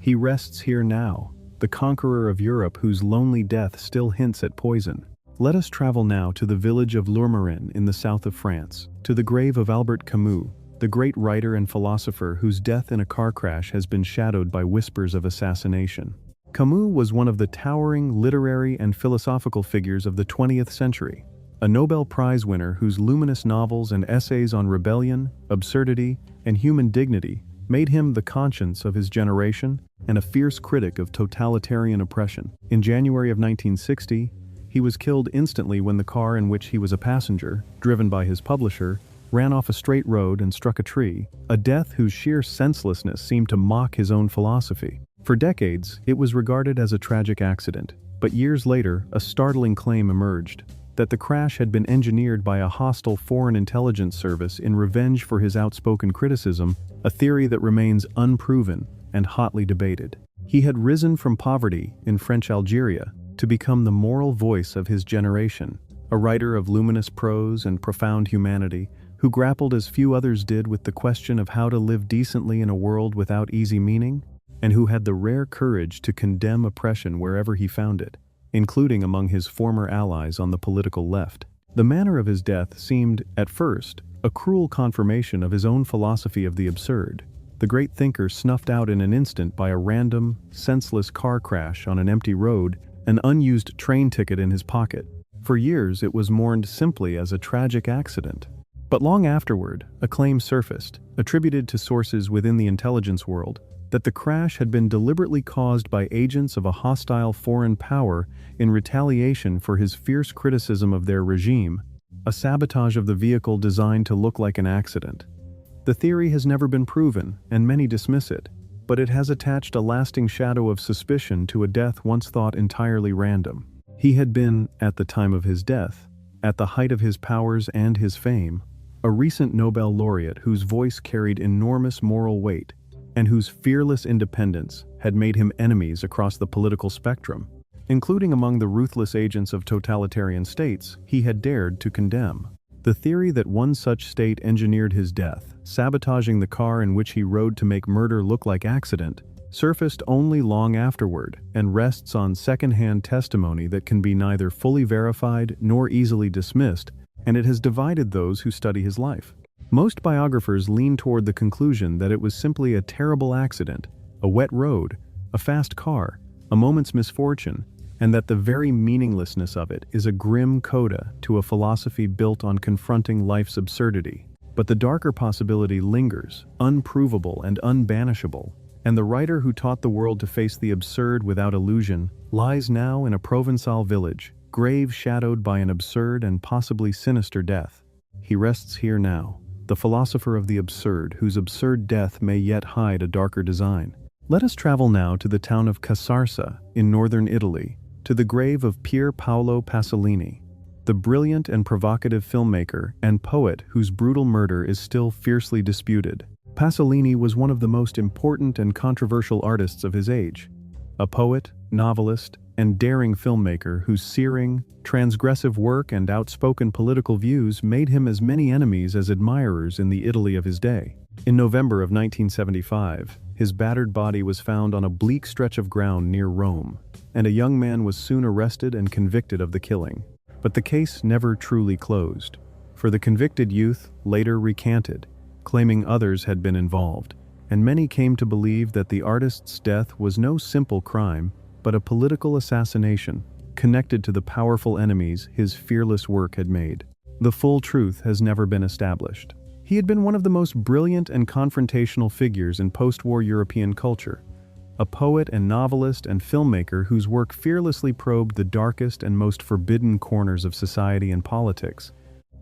He rests here now, the conqueror of Europe whose lonely death still hints at poison. Let us travel now to the village of Lourmarin in the south of France, to the grave of Albert Camus, the great writer and philosopher whose death in a car crash has been shadowed by whispers of assassination. Camus was one of the towering literary and philosophical figures of the 20th century, a Nobel Prize winner whose luminous novels and essays on rebellion, absurdity, and human dignity made him the conscience of his generation and a fierce critic of totalitarian oppression. In January of 1960, he was killed instantly when the car in which he was a passenger, driven by his publisher, ran off a straight road and struck a tree, a death whose sheer senselessness seemed to mock his own philosophy. For decades, it was regarded as a tragic accident, but years later, a startling claim emerged that the crash had been engineered by a hostile foreign intelligence service in revenge for his outspoken criticism, a theory that remains unproven and hotly debated. He had risen from poverty in French Algeria to become the moral voice of his generation, a writer of luminous prose and profound humanity who grappled as few others did with the question of how to live decently in a world without easy meaning, and who had the rare courage to condemn oppression wherever he found it, including among his former allies on the political left. The manner of his death seemed, at first, a cruel confirmation of his own philosophy of the absurd. The great thinker snuffed out in an instant by a random, senseless car crash on an empty road, an unused train ticket in his pocket. For years it was mourned simply as a tragic accident. But long afterward, a claim surfaced, attributed to sources within the intelligence world, that the crash had been deliberately caused by agents of a hostile foreign power in retaliation for his fierce criticism of their regime, a sabotage of the vehicle designed to look like an accident. The theory has never been proven, and many dismiss it, but it has attached a lasting shadow of suspicion to a death once thought entirely random. He had been, at the time of his death, at the height of his powers and his fame, a recent Nobel laureate whose voice carried enormous moral weight, and whose fearless independence had made him enemies across the political spectrum, including among the ruthless agents of totalitarian states he had dared to condemn. The theory that one such state engineered his death, sabotaging the car in which he rode to make murder look like accident, surfaced only long afterward and rests on second-hand testimony that can be neither fully verified nor easily dismissed, and it has divided those who study his life. Most biographers lean toward the conclusion that it was simply a terrible accident, a wet road, a fast car, a moment's misfortune, and that the very meaninglessness of it is a grim coda to a philosophy built on confronting life's absurdity. But the darker possibility lingers, unprovable and unbanishable, and the writer who taught the world to face the absurd without illusion lies now in a Provençal village, grave shadowed by an absurd and possibly sinister death. He rests here now, the philosopher of the absurd, whose absurd death may yet hide a darker design. Let us travel now to the town of Casarsa in northern Italy, to the grave of Pier Paolo Pasolini, the brilliant and provocative filmmaker and poet whose brutal murder is still fiercely disputed. Pasolini was one of the most important and controversial artists of his age, a poet, novelist, and daring filmmaker whose searing, transgressive work and outspoken political views made him as many enemies as admirers in the Italy of his day. In November of 1975, his battered body was found on a bleak stretch of ground near Rome, and a young man was soon arrested and convicted of the killing. But the case never truly closed, for the convicted youth later recanted, claiming others had been involved, and many came to believe that the artist's death was no simple crime, but a political assassination connected to the powerful enemies his fearless work had made. The full truth has never been established. He had been one of the most brilliant and confrontational figures in post-war European culture, a poet and novelist and filmmaker whose work fearlessly probed the darkest and most forbidden corners of society and politics,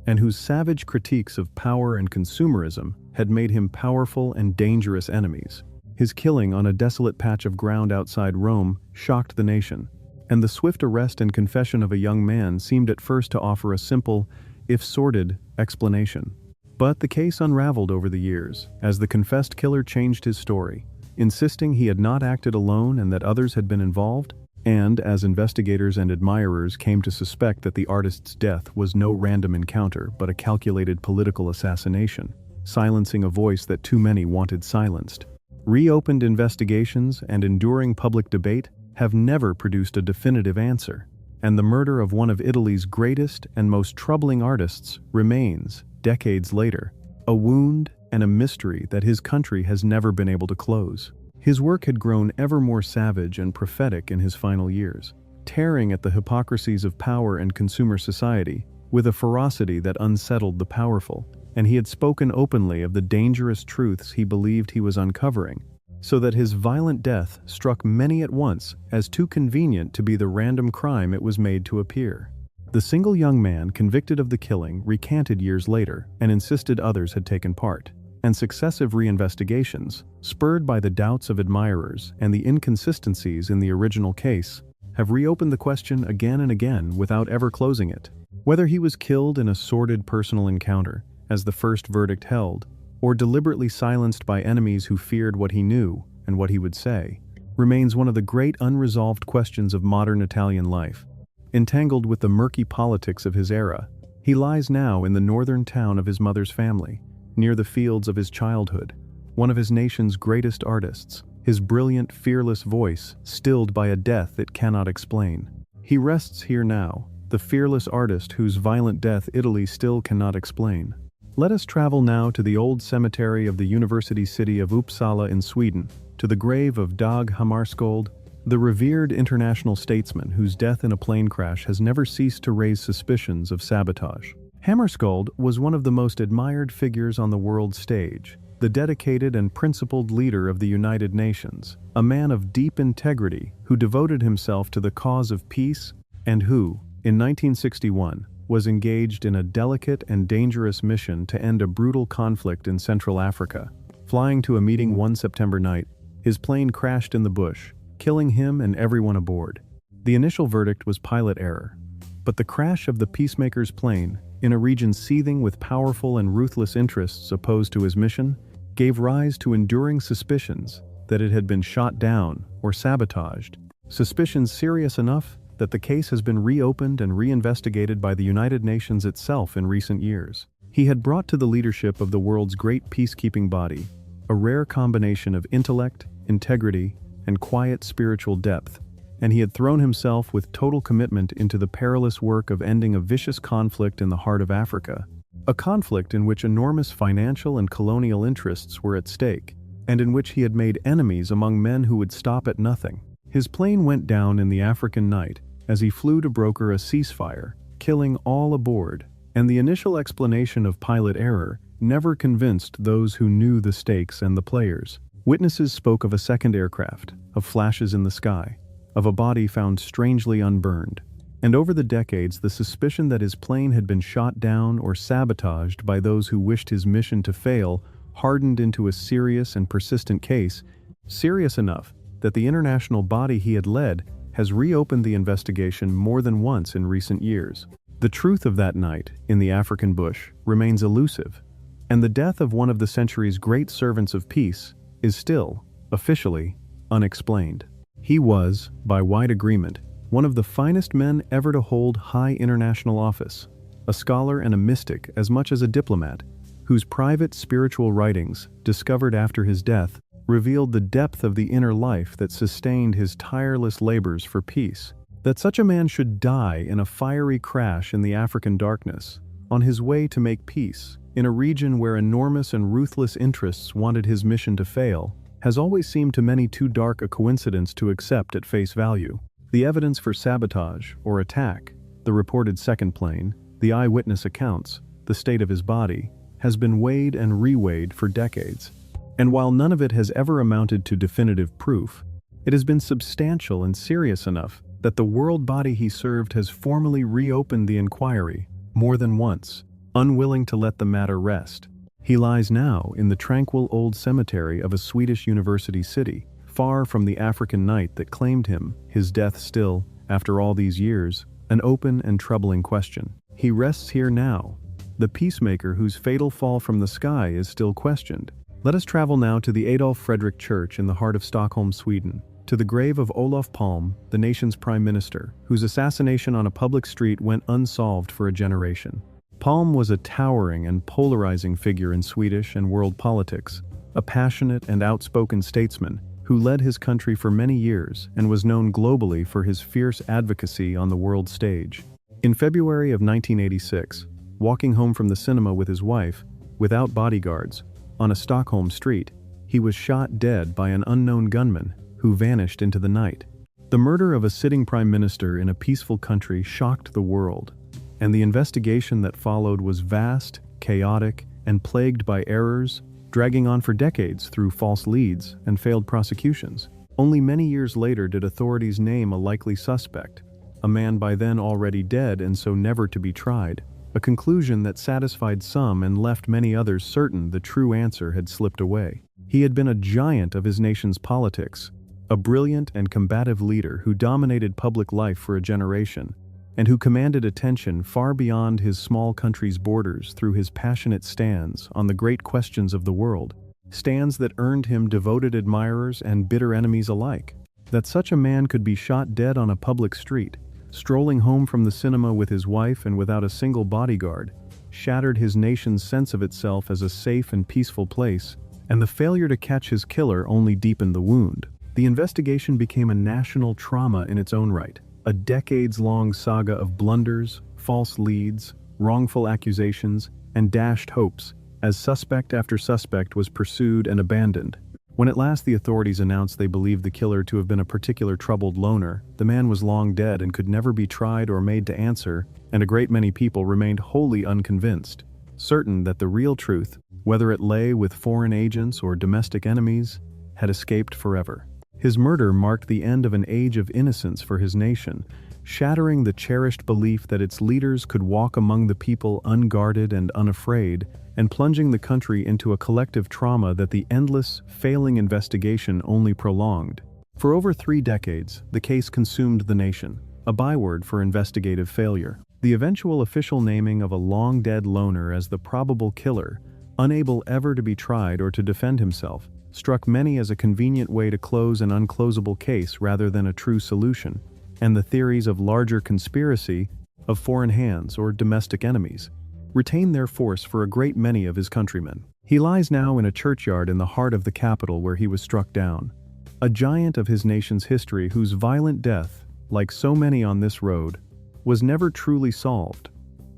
and whose savage critiques of power and consumerism had made him powerful and dangerous enemies. His killing on a desolate patch of ground outside Rome shocked the nation, and the swift arrest and confession of a young man seemed at first to offer a simple, if sordid, explanation. But the case unraveled over the years, as the confessed killer changed his story, insisting he had not acted alone and that others had been involved, and as investigators and admirers came to suspect that the artist's death was no random encounter but a calculated political assassination, silencing a voice that too many wanted silenced. Reopened investigations and enduring public debate have never produced a definitive answer, and the murder of one of Italy's greatest and most troubling artists remains, decades later, a wound and a mystery that his country has never been able to close. His work had grown ever more savage and prophetic in his final years, tearing at the hypocrisies of power and consumer society with a ferocity that unsettled the powerful and he had spoken openly of the dangerous truths he believed he was uncovering, so that his violent death struck many at once as too convenient to be the random crime it was made to appear. The single young man convicted of the killing recanted years later and insisted others had taken part, and successive reinvestigations, spurred by the doubts of admirers and the inconsistencies in the original case, have reopened the question again and again without ever closing it. Whether he was killed in a sordid personal encounter, as the first verdict held, or deliberately silenced by enemies who feared what he knew and what he would say, remains one of the great unresolved questions of modern Italian life. Entangled with the murky politics of his era, he lies now in the northern town of his mother's family, near the fields of his childhood, one of his nation's greatest artists, his brilliant, fearless voice stilled by a death it cannot explain. He rests here now, the fearless artist whose violent death Italy still cannot explain. Let us travel now to the old cemetery of the university city of Uppsala in Sweden, to the grave of Dag Hammarskjöld, the revered international statesman whose death in a plane crash has never ceased to raise suspicions of sabotage. Hammarskjöld was one of the most admired figures on the world stage, the dedicated and principled leader of the United Nations, a man of deep integrity who devoted himself to the cause of peace and who, in 1961, was engaged in a delicate and dangerous mission to end a brutal conflict in Central Africa. Flying to a meeting one September night, his plane crashed in the bush, killing him and everyone aboard. The initial verdict was pilot error, but the crash of the peacemaker's plane, in a region seething with powerful and ruthless interests opposed to his mission, gave rise to enduring suspicions that it had been shot down or sabotaged, suspicions serious enough that the case has been reopened and reinvestigated by the United Nations itself in recent years. He had brought to the leadership of the world's great peacekeeping body a rare combination of intellect, integrity, and quiet spiritual depth, and he had thrown himself with total commitment into the perilous work of ending a vicious conflict in the heart of Africa, a conflict in which enormous financial and colonial interests were at stake, and in which he had made enemies among men who would stop at nothing. His plane went down in the African night as he flew to broker a ceasefire, killing all aboard, and the initial explanation of pilot error never convinced those who knew the stakes and the players. Witnesses spoke of a second aircraft, of flashes in the sky, of a body found strangely unburned, and over the decades the suspicion that his plane had been shot down or sabotaged by those who wished his mission to fail hardened into a serious and persistent case, serious enough that the international body he had led has reopened the investigation more than once in recent years. The truth of that night in the African bush remains elusive, and the death of one of the century's great servants of peace is still, officially, unexplained. He was, by wide agreement, one of the finest men ever to hold high international office, a scholar and a mystic as much as a diplomat, whose private spiritual writings, discovered after his death, revealed the depth of the inner life that sustained his tireless labors for peace. That such a man should die in a fiery crash in the African darkness, on his way to make peace, in a region where enormous and ruthless interests wanted his mission to fail, has always seemed to many too dark a coincidence to accept at face value. The evidence for sabotage or attack, the reported second plane, the eyewitness accounts, the state of his body, has been weighed and reweighed for decades. And while none of it has ever amounted to definitive proof, it has been substantial and serious enough that the world body he served has formally reopened the inquiry more than once, unwilling to let the matter rest. He lies now in the tranquil old cemetery of a Swedish university city, far from the African night that claimed him, his death still, after all these years, an open and troubling question. He rests here now, the peacemaker whose fatal fall from the sky is still questioned. Let us travel now to the Adolf Fredrik Church in the heart of Stockholm, Sweden, to the grave of Olof Palme, the nation's prime minister, whose assassination on a public street went unsolved for a generation. Palme was a towering and polarizing figure in Swedish and world politics, a passionate and outspoken statesman who led his country for many years and was known globally for his fierce advocacy on the world stage. In February of 1986, walking home from the cinema with his wife, without bodyguards, on a Stockholm street, he was shot dead by an unknown gunman who vanished into the night. The murder of a sitting prime minister in a peaceful country shocked the world, and the investigation that followed was vast, chaotic, and plagued by errors, dragging on for decades through false leads and failed prosecutions. Only many years later did authorities name a likely suspect, a man by then already dead and so never to be tried, a conclusion that satisfied some and left many others certain the true answer had slipped away. He had been a giant of his nation's politics, a brilliant and combative leader who dominated public life for a generation, and who commanded attention far beyond his small country's borders through his passionate stands on the great questions of the world, stands that earned him devoted admirers and bitter enemies alike. That such a man could be shot dead on a public street, strolling home from the cinema with his wife and without a single bodyguard, shattered his nation's sense of itself as a safe and peaceful place, and the failure to catch his killer only deepened the wound. The investigation became a national trauma in its own right, a decades-long saga of blunders, false leads, wrongful accusations, and dashed hopes, as suspect after suspect was pursued and abandoned. When at last the authorities announced they believed the killer to have been a particular troubled loner, the man was long dead and could never be tried or made to answer, and a great many people remained wholly unconvinced, certain that the real truth, whether it lay with foreign agents or domestic enemies, had escaped forever. His murder marked the end of an age of innocence for his nation, shattering the cherished belief that its leaders could walk among the people unguarded and unafraid, and plunging the country into a collective trauma that the endless, failing investigation only prolonged. For over 3 decades, the case consumed the nation, a byword for investigative failure. The eventual official naming of a long-dead loner as the probable killer, unable ever to be tried or to defend himself, struck many as a convenient way to close an unclosable case rather than a true solution, and the theories of larger conspiracy, of foreign hands or domestic enemies, retained their force for a great many of his countrymen. He lies now in a churchyard in the heart of the capital where he was struck down, a giant of his nation's history whose violent death, like so many on this road, was never truly solved,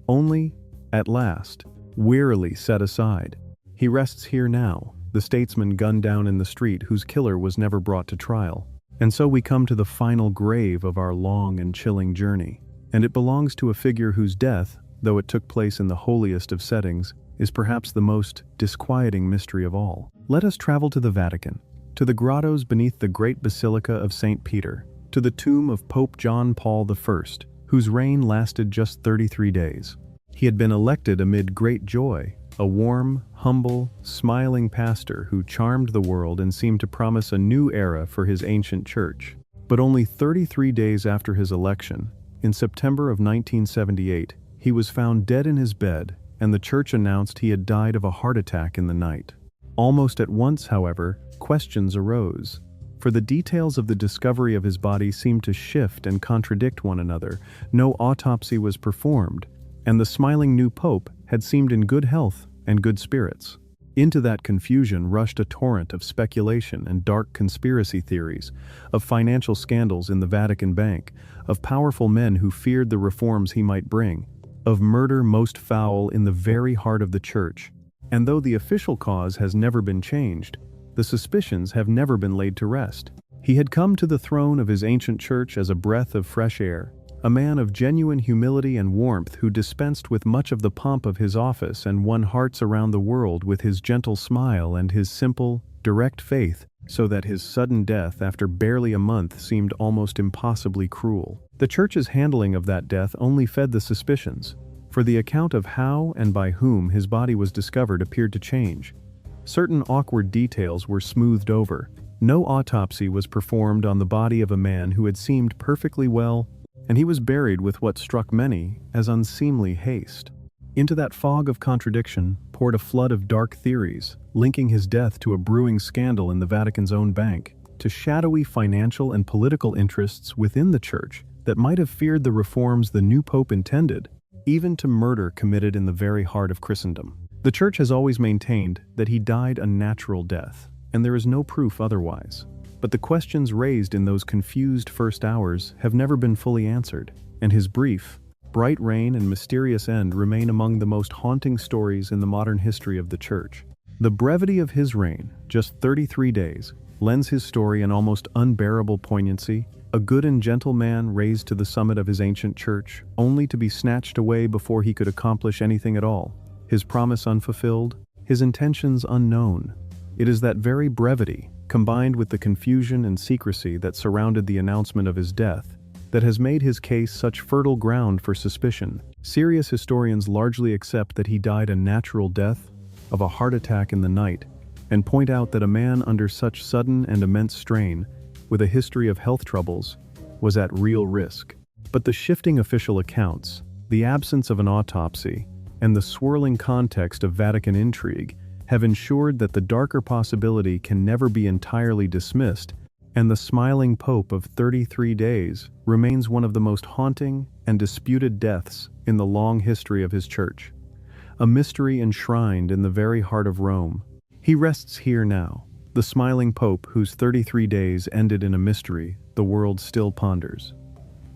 only, at last, wearily set aside. He rests here now, the statesman gunned down in the street whose killer was never brought to trial. And so we come to the final grave of our long and chilling journey, and it belongs to a figure whose death, though it took place in the holiest of settings, is perhaps the most disquieting mystery of all. Let us travel to the Vatican, to the grottos beneath the great Basilica of St. Peter, to the tomb of Pope John Paul I, whose reign lasted just 33 days. He had been elected amid great joy, a warm, humble, smiling pastor who charmed the world and seemed to promise a new era for his ancient church. But only 33 days after his election, in September of 1978, he was found dead in his bed, and the church announced he had died of a heart attack in the night. Almost at once, however, questions arose, for the details of the discovery of his body seemed to shift and contradict one another. No autopsy was performed, and the smiling new pope had seemed in good health and good spirits. Into that confusion rushed a torrent of speculation and dark conspiracy theories, of financial scandals in the Vatican Bank, of powerful men who feared the reforms he might bring, of murder most foul in the very heart of the church. And though the official cause has never been changed, the suspicions have never been laid to rest. He had come to the throne of his ancient church as a breath of fresh air, a man of genuine humility and warmth who dispensed with much of the pomp of his office and won hearts around the world with his gentle smile and his simple, direct faith, so that his sudden death after barely a month seemed almost impossibly cruel. The church's handling of that death only fed the suspicions, for the account of how and by whom his body was discovered appeared to change. Certain awkward details were smoothed over. No autopsy was performed on the body of a man who had seemed perfectly well, and he was buried with what struck many as unseemly haste. Into that fog of contradiction poured a flood of dark theories, linking his death to a brewing scandal in the Vatican's own bank, to shadowy financial and political interests within the church that might have feared the reforms the new pope intended, even to murder committed in the very heart of Christendom. The church has always maintained that he died a natural death, and there is no proof otherwise. But the questions raised in those confused first hours have never been fully answered, and his brief, bright reign and mysterious end remain among the most haunting stories in the modern history of the church. The brevity of his reign, just 33 days, lends his story an almost unbearable poignancy, a good and gentle man raised to the summit of his ancient church, only to be snatched away before he could accomplish anything at all. his promise unfulfilled, his intentions unknown. It is that very brevity, combined with the confusion and secrecy that surrounded the announcement of his death, that has made his case such fertile ground for suspicion. Serious historians largely accept that he died a natural death, of a heart attack in the night, and point out that a man under such sudden and immense strain, with a history of health troubles, was at real risk. But the shifting official accounts, the absence of an autopsy, and the swirling context of Vatican intrigue have ensured that the darker possibility can never be entirely dismissed, and the smiling Pope of 33 days remains one of the most haunting and disputed deaths in the long history of his church. A mystery enshrined in the very heart of Rome. He rests here now, the smiling Pope whose 33 days ended in a mystery the world still ponders.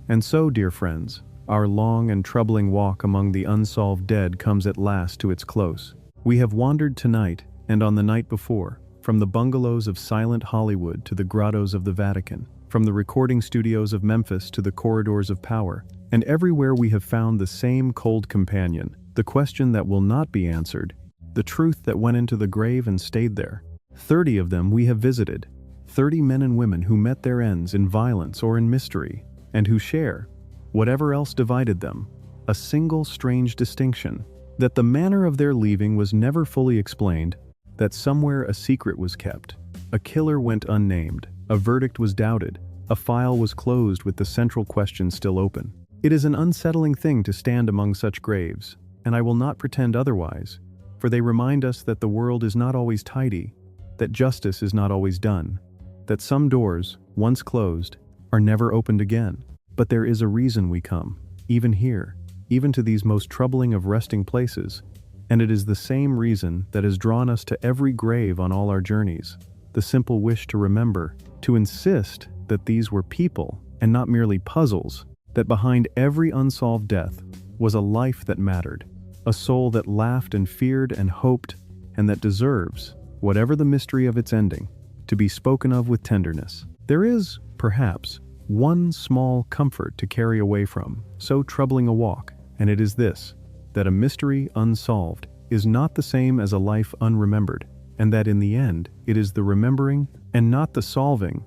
And so, dear friends, our long and troubling walk among the unsolved dead comes at last to its close. We have wandered tonight, and on the night before, from the bungalows of silent Hollywood to the grottos of the Vatican, from the recording studios of Memphis to the corridors of power, and everywhere we have found the same cold companion, the question that will not be answered, the truth that went into the grave and stayed there. 30 of them we have visited, 30 men and women who met their ends in violence or in mystery, and who share, whatever else divided them, a single strange distinction, that the manner of their leaving was never fully explained, that somewhere a secret was kept, a killer went unnamed, a verdict was doubted, a file was closed with the central question still open. It is an unsettling thing to stand among such graves, and I will not pretend otherwise, for they remind us that the world is not always tidy, that justice is not always done, that some doors, once closed, are never opened again. But there is a reason we come, even here, even to these most troubling of resting places, and it is the same reason that has drawn us to every grave on all our journeys, the simple wish to remember, to insist that these were people and not merely puzzles, that behind every unsolved death was a life that mattered, a soul that laughed and feared and hoped, and that deserves, whatever the mystery of its ending, to be spoken of with tenderness. There is, perhaps, one small comfort to carry away from so troubling a walk, and it is this, that a mystery unsolved is not the same as a life unremembered, and that in the end it is the remembering and not the solving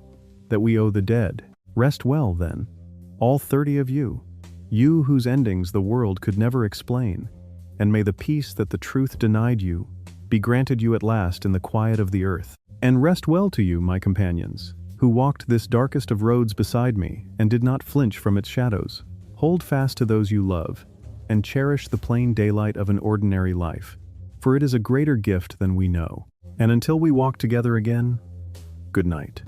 that we owe the dead. Rest well, then, all 30 of you, you whose endings the world could never explain, and may the peace that the truth denied you be granted you at last in the quiet of the earth. And rest well to you, my companions, who walked this darkest of roads beside me and did not flinch from its shadows. Hold fast to those you love, and cherish the plain daylight of an ordinary life, for it is a greater gift than we know. And until we walk together again, good night.